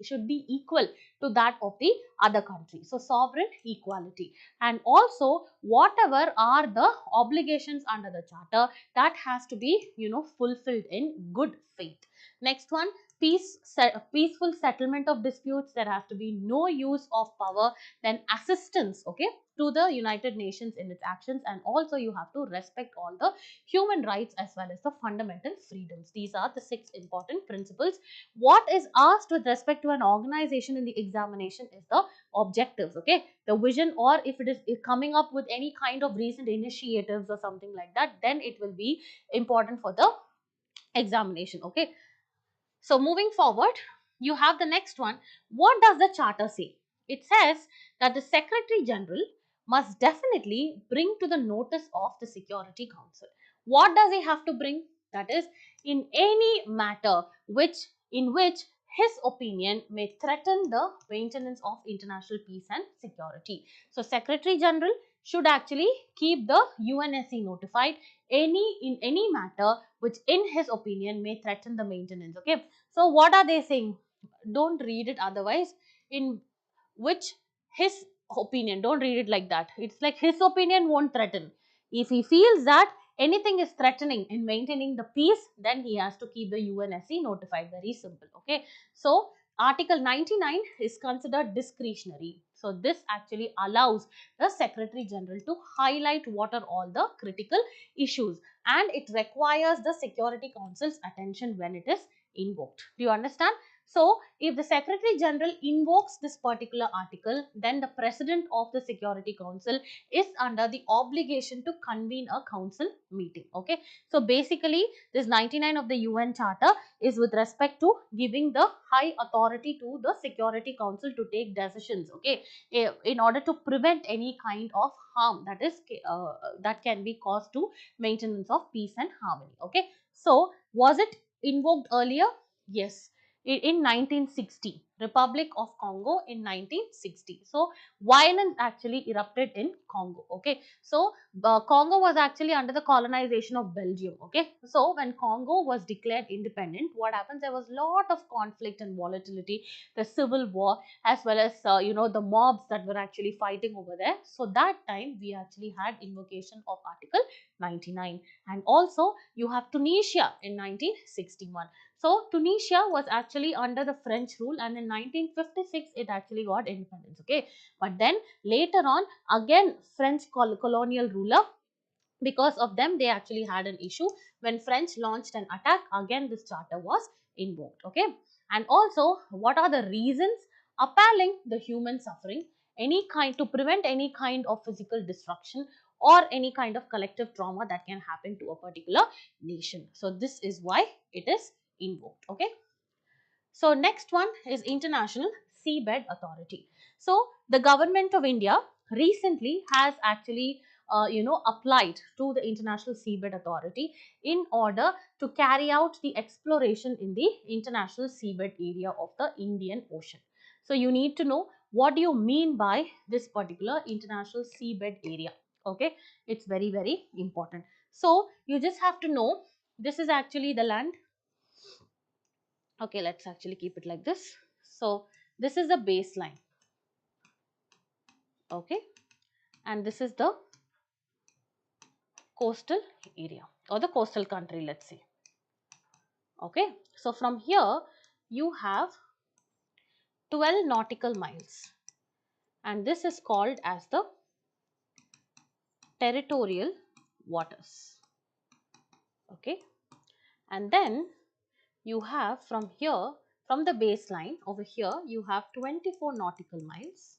should be equal to that of the other country. So sovereign equality, and also whatever are the obligations under the charter, that has to be fulfilled in good faith. Next one, peaceful settlement of disputes, there has to be no use of power, then assistance, okay, to the United Nations in its actions, and also you have to respect all the human rights as well as the fundamental freedoms. These are the 6 important principles. What is asked with respect to an organization in the examination is the objectives, okay, the vision, or if it is coming up with any kind of recent initiatives or something like that, then it will be important for the examination, okay. So moving forward, you have the next one. What does the charter say? It says that the Secretary General must definitely bring to the notice of the Security Council. What does he have to bring? That is, in any matter in which his opinion may threaten the maintenance of international peace and security. So Secretary General should actually keep the UNSC notified in any matter which in his opinion may threaten the maintenance, okay. So what are they saying? Don't read it otherwise. In which his opinion, don't read it like that. It's like his opinion won't threaten. If he feels that anything is threatening in maintaining the peace, then he has to keep the UNSC notified. Very simple, okay. So Article 99 is considered discretionary. So this actually allows the Secretary General to highlight what are all the critical issues, and it requires the Security Council's attention when it is invoked. Do you understand? So, if the Secretary General invokes this particular article, then the President of the Security Council is under the obligation to convene a council meeting. Okay. So, basically, this 99 of the UN Charter is with respect to giving the high authority to the Security Council to take decisions. Okay. In order to prevent any kind of harm that can be caused to maintenance of peace and harmony. Okay. So, was it invoked earlier? Yes, in 1960, Republic of Congo in 1960. So violence actually erupted in Congo. Okay, so Congo was actually under the colonization of Belgium. Okay, so when Congo was declared independent, what happens? There was a lot of conflict and volatility, the civil war, as well as the mobs that were actually fighting over there. So that time we actually had invocation of Article 99, and also you have Tunisia in 1961. So Tunisia was actually under the French rule, and in 1956 it actually got independence. Okay, but then later on again French colonial ruler, because of them they actually had an issue. When French launched an attack, again this charter was invoked. Okay, and also what are the reasons? Appalling the human suffering, any kind, to prevent any kind of physical destruction or any kind of collective trauma that can happen to a particular nation. So this is why it is invoked. Okay, so next one is International Seabed Authority. So the government of India recently has actually applied to the International Seabed Authority in order to carry out the exploration in the international seabed area of the Indian Ocean. So you need to know what do you mean by this particular international seabed area. Okay, it's very, very important. So you just have to know this is actually the land. Okay, let's actually keep it like this. So this is the baseline. Okay, and this is the coastal area or the coastal country, let's say. Okay, so from here you have 12 nautical miles, and this is called as the territorial waters. Okay, and then you have from here, from the baseline over here, you have 24 nautical miles.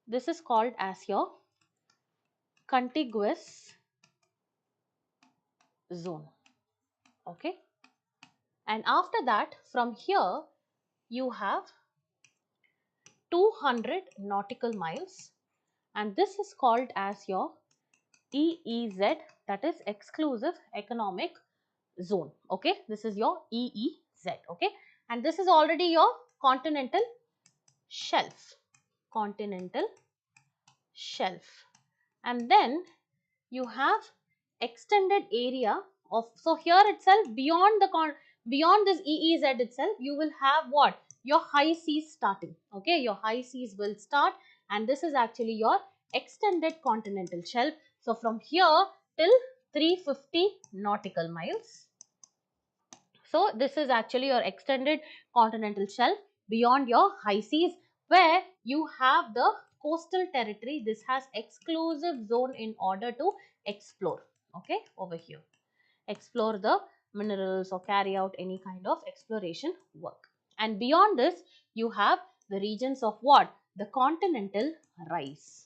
This is called as your contiguous zone. Okay, and after that from here you have 200 nautical miles, and this is called as your EEZ, that is exclusive economic zone. Okay, this is your EEZ. Okay, and this is already your continental shelf, continental shelf, and then you have extended area of, so here itself beyond beyond this EEZ itself you will have what? Your high seas starting. Okay, your high seas will start, and this is actually your extended continental shelf. So from here till 350 nautical miles. So this is actually your extended continental shelf beyond your high seas, where you have the coastal territory. This has exclusive zone in order to explore, okay, over here. Explore the minerals or carry out any kind of exploration work. And beyond this, you have the regions of what? The continental rise.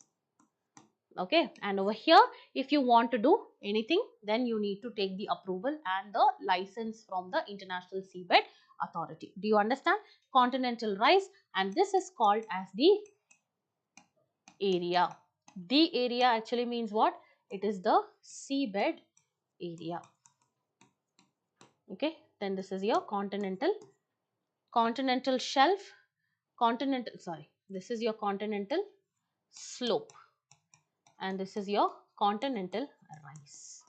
Okay, and over here, if you want to do anything, then you need to take the approval and the license from the International Seabed Authority. Do you understand? Continental rise, and this is called as the area. The area actually means what? It is the seabed area. Okay, then this is your continental shelf, this is your continental slope, and this is your continental rise.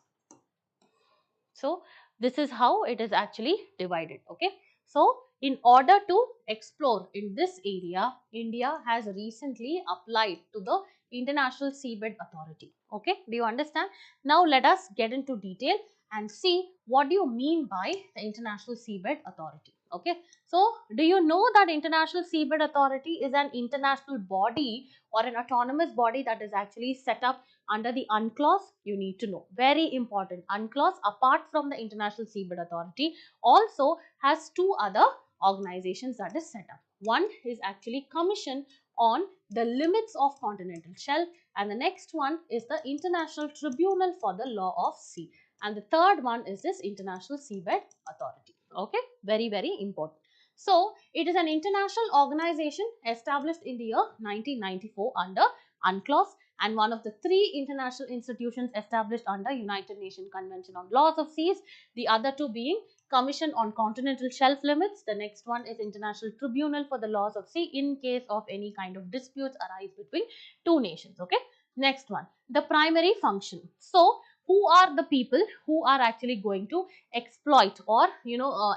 So this is how it is actually divided. Okay, so in order to explore in this area, India has recently applied to the International Seabed Authority. Okay, do you understand? Now let us get into detail and see what do you mean by the International Seabed Authority. Okay, so do you know that International Seabed Authority is an international body or an autonomous body that is actually set up under the UNCLOS? You need to know, very important. UNCLOS, apart from the International Seabed Authority, also has two other organizations that is set up. One is actually Commission on the Limits of Continental Shelf, and the next one is the International Tribunal for the Law of Sea, and the third one is this International Seabed Authority. Okay, very, very important. So it is an international organization established in the year 1994 under UNCLOS, and one of the three international institutions established under United Nations Convention on Laws of Seas, the other two being Commission on Continental Shelf Limits. The next one is International Tribunal for the Laws of Sea in case of any kind of disputes arise between two nations. Okay, next one, the primary function. So who are the people who are actually going to exploit or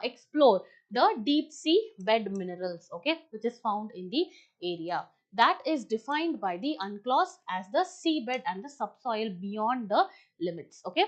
explore the deep sea bed minerals, okay, which is found in the area? That is defined by the UNCLOS as the seabed and the subsoil beyond the limits. Okay,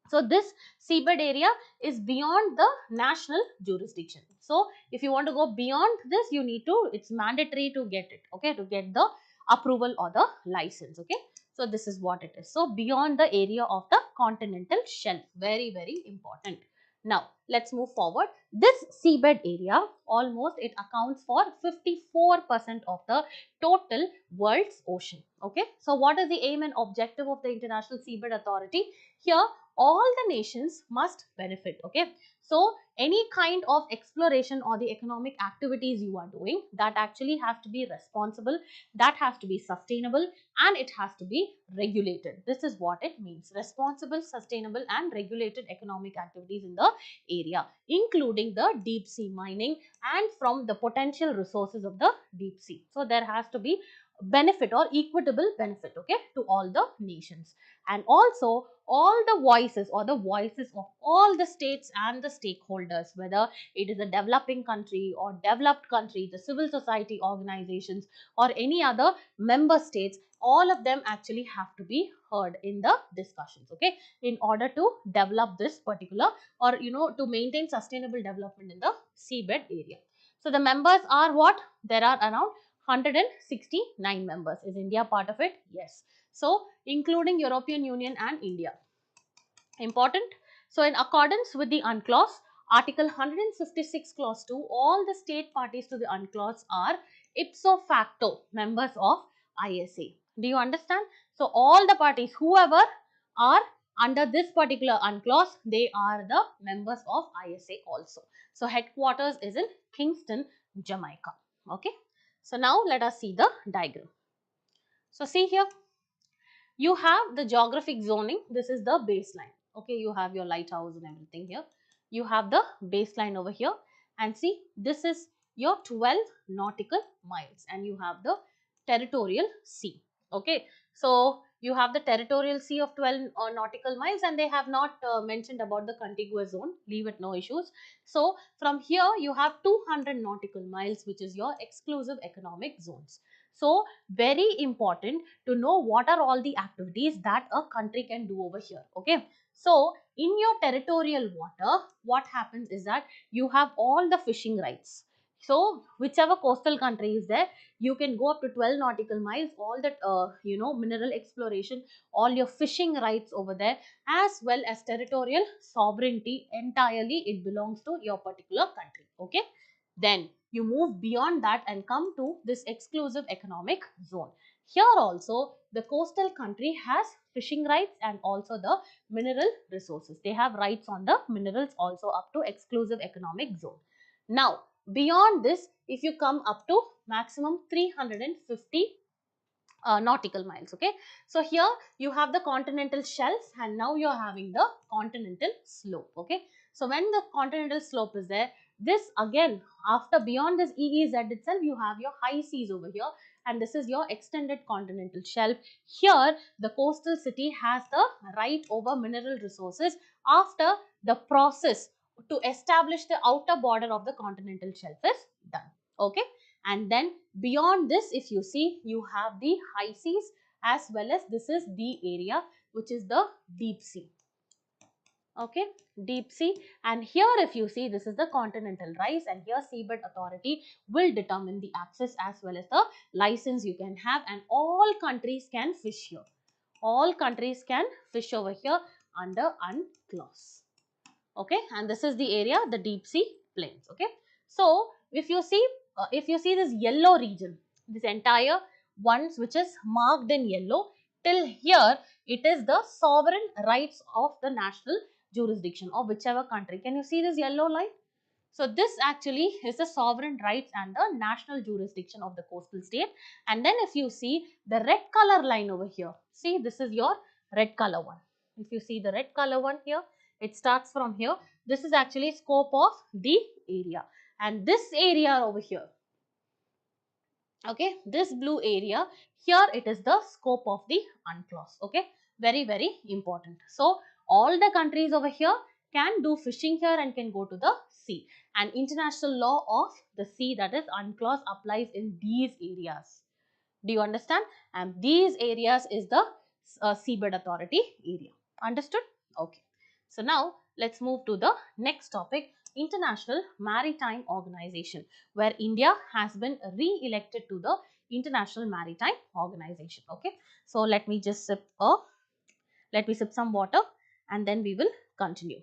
so this seabed area is beyond the national jurisdiction. So if you want to go beyond this, you need to, it's mandatory to get it, okay, to get the approval or the license. Okay, so this is what it is. So beyond the area of the continental shelf, very, very important. Now let's move forward. This seabed area, almost it accounts for 54% of the total world's ocean. Okay, so what is the aim and objective of the International Seabed Authority? Here all the nations must benefit. Okay, so any kind of exploration or the economic activities you are doing, that actually have to be responsible, that has to be sustainable, and it has to be regulated. This is what it means: responsible, sustainable and regulated economic activities in the area, including the deep sea mining and from the potential resources of the deep sea. So there has to be benefit or equitable benefit, okay, to all the nations. And also all the voices or the voices of all the states and the stakeholders, whether it is a developing country or developed country, the civil society organizations or any other member states, all of them actually have to be heard in the discussions, okay, in order to develop this particular, or to maintain sustainable development in the seabed area. So the members are what? There are around 169 members. Is India part of it? Yes. So including European Union and India. Important. So in accordance with the UNCLOS, Article 156 Clause 2, all the state parties to the UNCLOS are ipso facto members of ISA. Do you understand? So all the parties, whoever are under this particular UNCLOS, they are the members of ISA also. So headquarters is in Kingston, Jamaica. Okay. So now let us see the diagram. So see here, you have the geographic zoning. This is the baseline. Okay, you have your lighthouse and everything here. You have the baseline over here, and see, this is your 12 nautical miles, and you have the territorial sea. Okay, so you have the territorial sea of 12 nautical miles, and they have not mentioned about the contiguous zone. Leave it, no issues. So from here you have 200 nautical miles, which is your exclusive economic zones. So very important to know what are all the activities that a country can do over here. Okay, So in your territorial water, what happens is that you have all the fishing rights. So whichever coastal country is there, you can go up to 12 nautical miles, all that mineral exploration, all your fishing rights over there, as well as territorial sovereignty, entirely it belongs to your particular country. Okay, then you move beyond that and come to this exclusive economic zone. Here also the coastal country has fishing rights and also the mineral resources. They have rights on the minerals also up to exclusive economic zone. Now beyond this, if you come up to maximum 350 nautical miles. Okay, so here you have the continental shelf and now you are having the continental slope. Okay, so when the continental slope is there, this again, after beyond this EEZ itself, you have your high seas over here, and this is your extended continental shelf. Here the coastal city has the right over mineral resources after the process to establish the outer border of the continental shelf is done. Okay, and then beyond this, if you see, you have the high seas, as well as this is the area which is the deep sea. Okay, deep sea, and here if you see, this is the continental rise, and here seabed authority will determine the access as well as the license you can have, and all countries can fish here. All countries can fish over here under UNCLOS. Okay, and this is the area, the deep sea plains. Okay, so if you see this yellow region, this entire ones which is marked in yellow, till here it is the sovereign rights of the national jurisdiction of whichever country. Can you see this yellow line? So this actually is the sovereign rights and the national jurisdiction of the coastal state. And then if you see the red color line over here, see, this is your red color one. If you see the red color one here, it starts from here. This is actually scope of the area, and this area over here, okay, this blue area here, it is the scope of the UNCLOS. Okay, very important. So all the countries over here can do fishing here and can go to the sea, and international law of the sea, that is UNCLOS, applies in these areas. Do you understand? And these areas is the seabed authority area. Understood? Okay. So now let's move to the next topic, International Maritime Organization, where India has been re-elected to the International Maritime Organization. Okay. So let me just sip some water and then we will continue.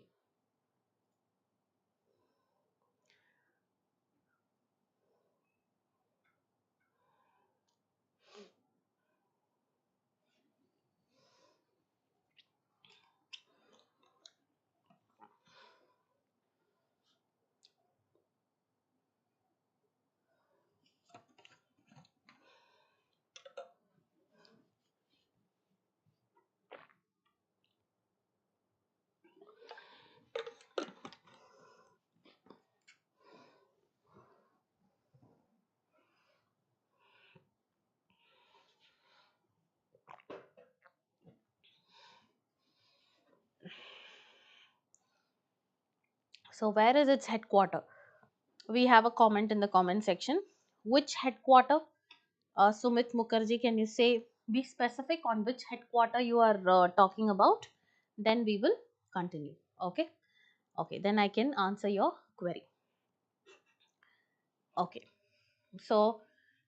So where is its headquarter? We have a comment in the comment section. Which headquarter? Sumit Mukherjee, can you say, be specific on which headquarter you are talking about? Then we will continue. Okay. Okay, then I can answer your query. Okay. So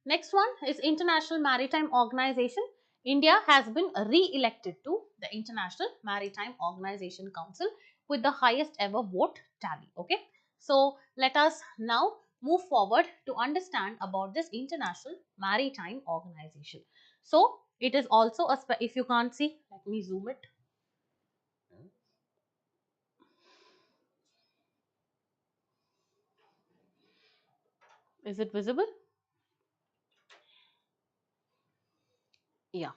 next one is International Maritime Organization. India has been re-elected to the International Maritime Organization Council with the highest ever vote tally. Okay. So let us now move forward to understand about this International Maritime Organization. So it is also a, if you can't see, let me zoom it. Is it visible? Yeah.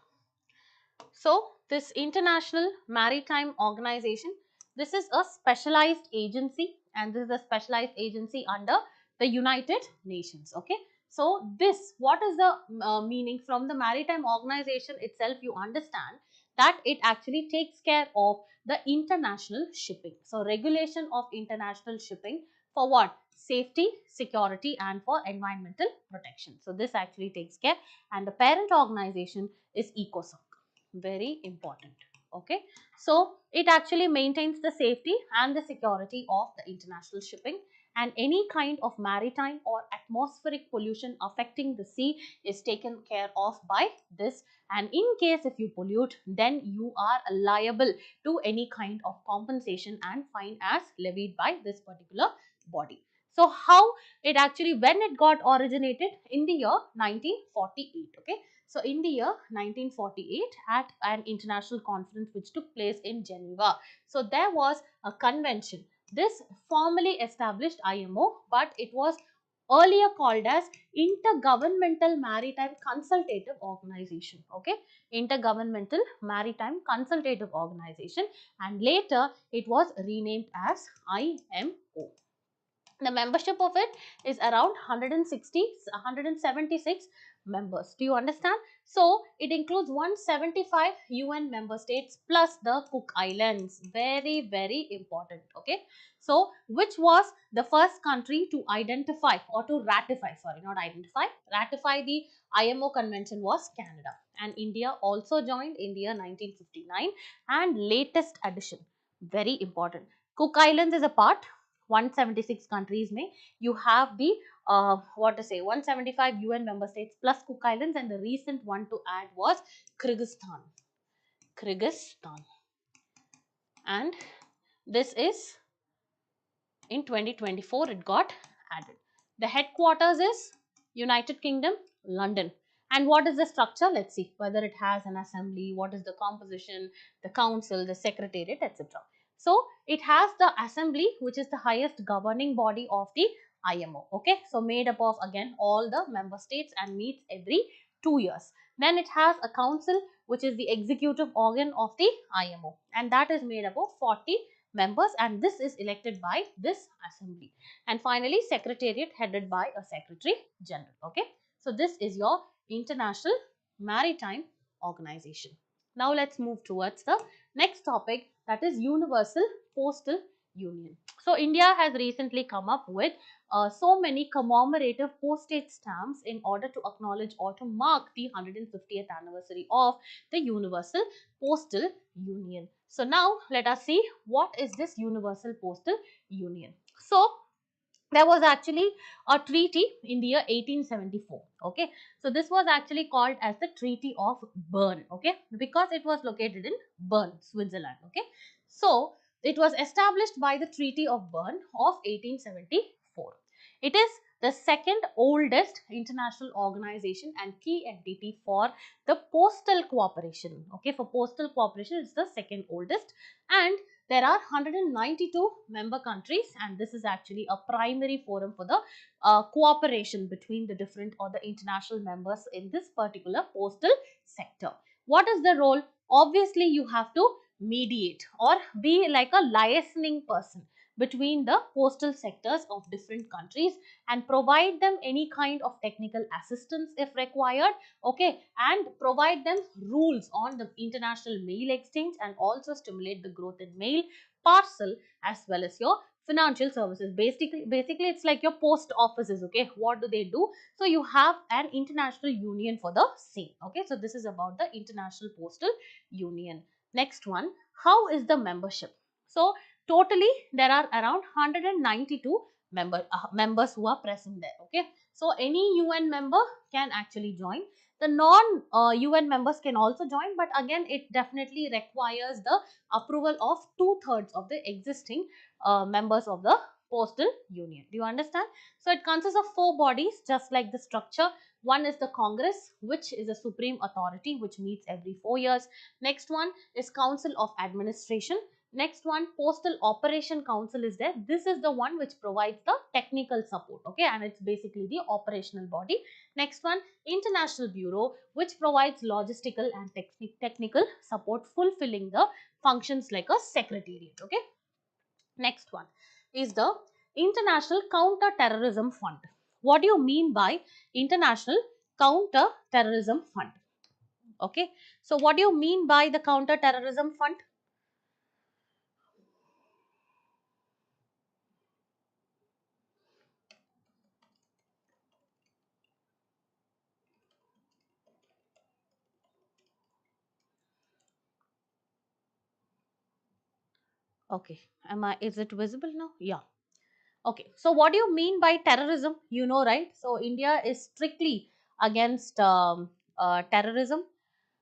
So this International Maritime Organization, this is a specialized agency, and this is a specialized agency under the United Nations. Okay. So this, what is the meaning from the maritime organization itself? You understand that it actually takes care of the international shipping. So regulation of international shipping for what? Safety, security, and for environmental protection. So this actually takes care, and the parent organization is ECOSOC. Very important. Okay, so it actually maintains the safety and the security of the international shipping, and any kind of maritime or atmospheric pollution affecting the sea is taken care of by this. And in case if you pollute, then you are liable to any kind of compensation and fine as levied by this particular body. So how it actually, when it got originated in the year 1948. Okay, so in the year 1948, at an international conference which took place in Geneva, so there was a convention. This formally established IMO, but it was earlier called as Intergovernmental Maritime Consultative Organization. Okay, Intergovernmental Maritime Consultative Organization, and later it was renamed as IMO. The membership of it is around 176 members. Do you understand? So it includes 175 UN member states plus the Cook Islands. Very, very important. Okay, so which was the first country to identify or to ratify, sorry, not identify, ratify the IMO convention was Canada, and India also joined in the year 1959. And latest addition, very important, Cook Islands is a part. 176 countries may, you have the what to say, 175 UN member states plus Cook Islands, and the recent one to add was Kyrgyzstan. Kyrgyzstan, and this is in 2024 it got added. The headquarters is United Kingdom, London. And what is the structure? Let's see whether it has an assembly, what is the composition, the council, the secretariat, etc. So it has the assembly, which is the highest governing body of the IMO. Okay, so made up of again all the member states and meets every 2 years. Then it has a council, which is the executive organ of the IMO, and that is made up of 40 members, and this is elected by this assembly. And finally, secretariat headed by a secretary general. Okay, so this is your International Maritime Organization. Now let's move towards the next topic, that is Universal Postal Union. So India has recently come up with so many commemorative postage stamps in order to acknowledge or to mark the 150th anniversary of the Universal Postal Union. So now let us see what is this Universal Postal Union. So there was actually a treaty in the year 1874. Okay, so this was actually called as the Treaty of Bern. Okay, because it was located in Bern, Switzerland. Okay, so it was established by the Treaty of Bern of 1874. It is the second oldest international organization and key entity for the postal cooperation. Okay, for postal cooperation it's the second oldest, and there are 192 member countries, and this is actually a primary forum for the cooperation between the different or the international members in this particular postal sector. What is the role? Obviously, you have to mediate or be like a liaising person between the postal sectors of different countries and provide them any kind of technical assistance if required. Okay, and provide them rules on the international mail exchange, and also stimulate the growth in mail, parcel, as well as your financial services. Basically it's like your post offices. Okay, what do they do? So you have an international union for the same. Okay, so this is about the International Postal Union. Next one, how is the membership? So totally there are around 192 members who are present there. Okay, so any UN member can actually join. The non UN members can also join, but again it definitely requires the approval of 2/3 of the existing members of the postal union. Do you understand? So it consists of 4 bodies, just like the structure. One is the Congress, which is a supreme authority which meets every 4 years. Next one is Council of Administration. Next one, Postal Operation Council is there. This is the one which provides the technical support. Okay, and it's basically the operational body. Next one, International Bureau, which provides logistical and technical support, fulfilling the functions like a secretariat. Okay, next one is the International Counter-Terrorism Fund. What do you mean by International Counter-Terrorism Fund? Okay, so what do you mean by the Counter-Terrorism Fund? Okay, is it visible now? Yeah. Okay, so what do you mean by terrorism? You know, right? So India is strictly against terrorism.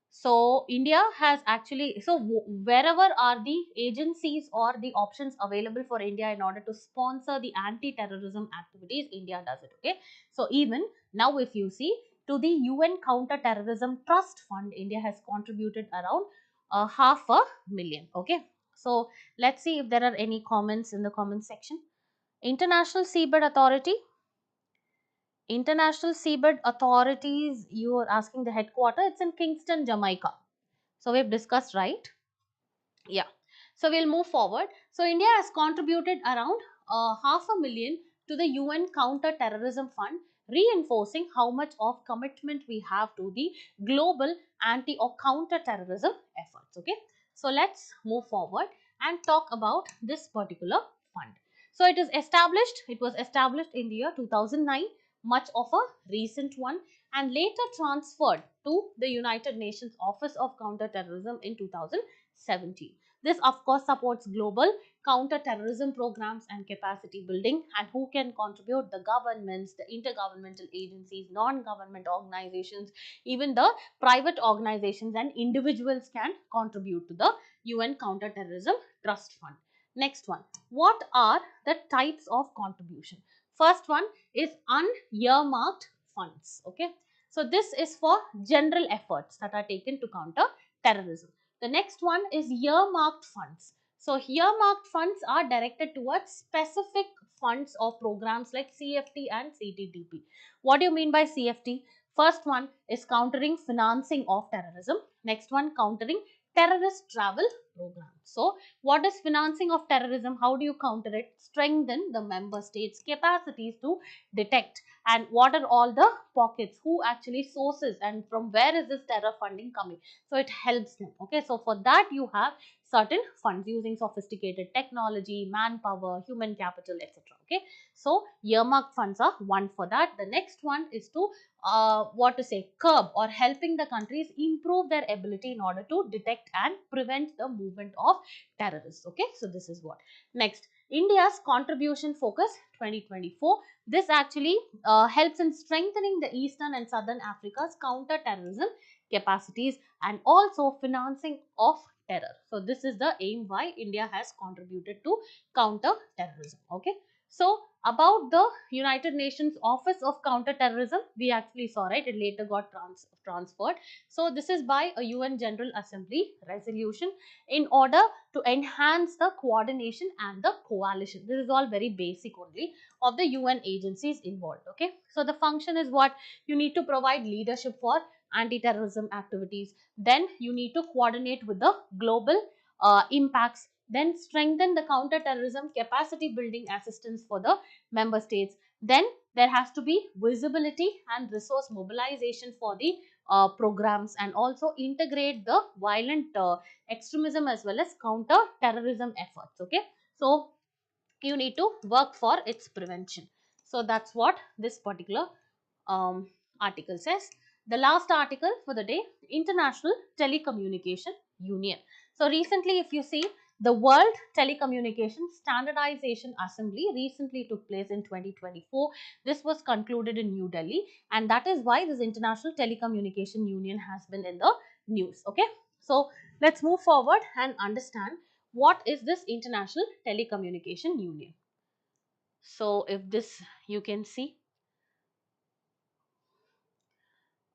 So India has actually, so wherever are the agencies or the options available for India in order to sponsor the anti-terrorism activities, India does it. Okay, so even now, if you see, to the UN Counter-Terrorism Trust Fund, India has contributed around 500,000. Okay, so let's see if there are any comments in the comment section. International Seabed Authority. International Seabed Authorities, you are asking the headquarter, it's in Kingston, Jamaica. So we've discussed, right? Yeah. So we'll move forward. So India has contributed around 500,000 to the UN Counter-Terrorism Fund, reinforcing how much of commitment we have to the global anti or counter-terrorism efforts. Okay. So let's move forward and talk about this particular fund. So it was established in the year 2009, much of a recent one, and later transferred to the United Nations Office of Counter-Terrorism in 2017. This of course supports global counter-terrorism programs and capacity building, and who can contribute? The governments, the intergovernmental agencies, non-government organizations, even the private organizations and individuals can contribute to the UN Counter-Terrorism Trust Fund. Next one, what are the types of contribution? First one is unearmarked funds. Okay, so this is for general efforts that are taken to counter terrorism. The next one is earmarked funds. So earmarked funds are directed towards specific funds or programs like CFT and CTTP. What do you mean by CFT? First one is countering financing of terrorism. Next one, countering terrorist travel programs. So what is financing of terrorism? How do you counter it? Strengthen the member states' capacities to detect, and what are all the pockets, who actually sources, and from where is this terror funding coming. So it helps them. Okay, so for that you have certain funds using sophisticated technology, manpower, human capital, etc. Okay, so earmarked funds are one for that. The next one is to curb or helping the countries improve their ability in order to detect and prevent the movement of terrorists. Okay, so this is what. Next, India's contribution focus 2024. This actually helps in strengthening the Eastern and Southern Africa's counter-terrorism capacities and also financing of terror. So this is the aim why India has contributed to counter terrorism. Okay, so about the United Nations Office of Counter Terrorism, we actually saw, right, it later got transferred. So this is by a UN General Assembly resolution in order to enhance the coordination and the coalition. This is all very basic only of the UN agencies involved. Okay, so the function is what? You need to provide leadership for anti-terrorism activities, then you need to coordinate with the global impacts, then strengthen the counter-terrorism capacity building assistance for the member states, then there has to be visibility and resource mobilization for the programs, and also integrate the violent extremism as well as counter-terrorism efforts. Okay, so you need to work for its prevention. So that's what this particular article says. The last article for the day, International Telecommunication Union. So recently, if you see, the World Telecommunication Standardization Assembly recently took place in 2024. This was concluded in New Delhi, and that is why this International Telecommunication Union has been in the news. Okay, so let's move forward and understand what is this International Telecommunication Union. So if this you can see.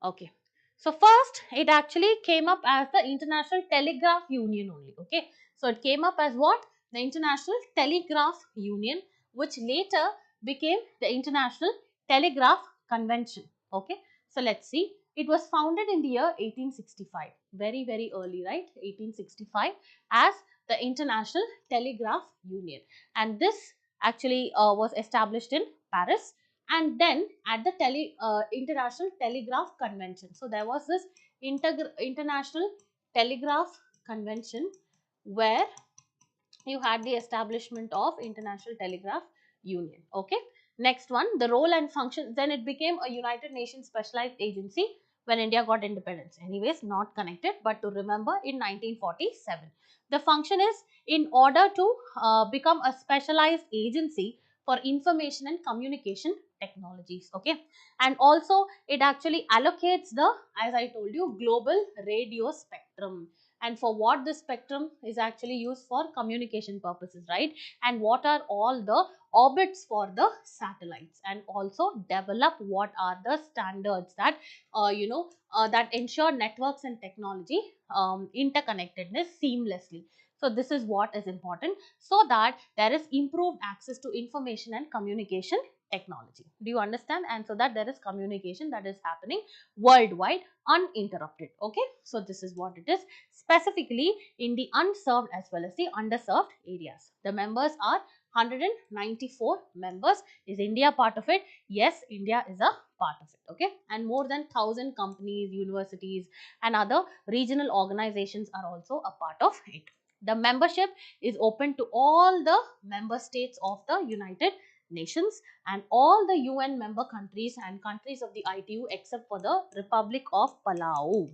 Okay. So first, it actually came up as the International Telegraph Union only. Okay. So it came up as what? The International Telegraph Union, which later became the International Telegraph Convention. Okay. So let's see. It was founded in the year 1865. Very, very early, right? 1865 as the International Telegraph Union. And this actually was established in Paris, and then at the International Telegraph Convention. So there was this International Telegraph Convention where you had the establishment of International Telegraph Union. Okay. Next one, the role and function. Then it became a United Nations specialized agency when India got independence. Anyways, not connected, but to remember, in 1947. The function is in order to become a specialized agency for information and communication technologies. Okay, and also it actually allocates the, as I told you, global radio spectrum. And for what this spectrum is actually used for communication purposes, right? And what are all the orbits for the satellites, and also develop what are the standards that that ensure networks and technology interconnectedness seamlessly. So this is what is important, so that there is improved access to information and communication technology. Do you understand? And so that there is communication that is happening worldwide uninterrupted. Okay, so this is what it is, specifically in the unserved as well as the underserved areas. The members are 194 members. Is India part of it? Yes, India is a part of it. Okay, and more than 1,000 companies, universities and other regional organizations are also a part of it. The membership is open to all the member states of the United Nations and all the UN member countries and countries of the ITU except for the Republic of Palau.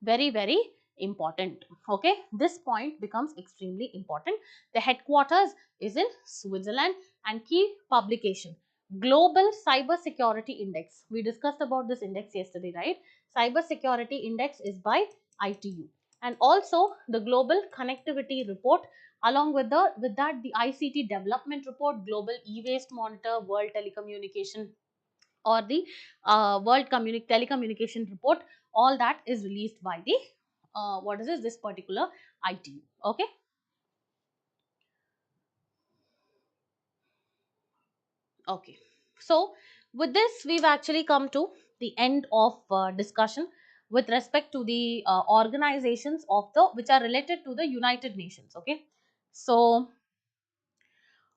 Very, very important. Okay, this point becomes extremely important. The headquarters is in Switzerland, and key publication, Global Cyber Security Index. We discussed about this index yesterday, right? Cyber Security Index is by ITU. And also the Global Connectivity Report, along with that the ICT Development Report, Global E-Waste Monitor, World Telecommunication, or the World Telecommunication Report. All that is released by the what is this particular ITU. Okay. Okay. So with this, we've actually come to the end of discussion with respect to the organizations of the which are related to the United Nations. Okay. So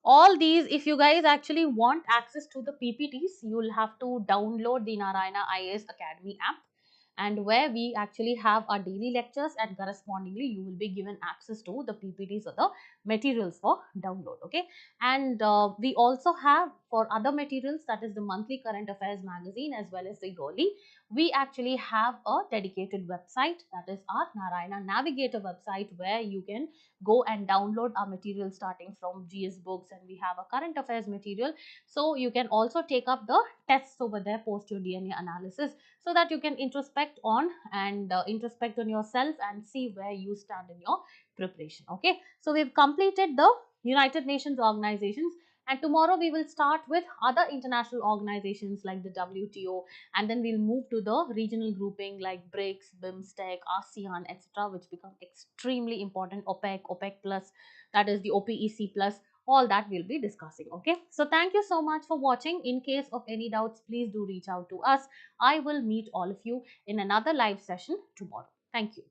all these, if you guys actually want access to the PPTs, you will have to download the Narayana IAS Academy app, and where we actually have our daily lectures, and correspondingly you will be given access to the PPTs or the materials for download. Okay, and we also have for other materials, that is the monthly current affairs magazine as well as the yearly, we actually have a dedicated website, that is our Narayana Navigator website, where you can go and download our material starting from GS books, and we have a current affairs material. So you can also take up the tests over there post your DNA analysis, so that you can introspect on and introspect on yourself and see where you stand in your preparation. Okay, so we've completed the United Nations organizations, and tomorrow we will start with other international organizations like the WTO, and then we'll move to the regional grouping like BRICS, BIMSTEC, ASEAN, etc., which become extremely important. OPEC, OPEC plus, that is the OPEC plus, all that we'll be discussing. Okay, so thank you so much for watching. In case of any doubts, please do reach out to us. I will meet all of you in another live session tomorrow. Thank you.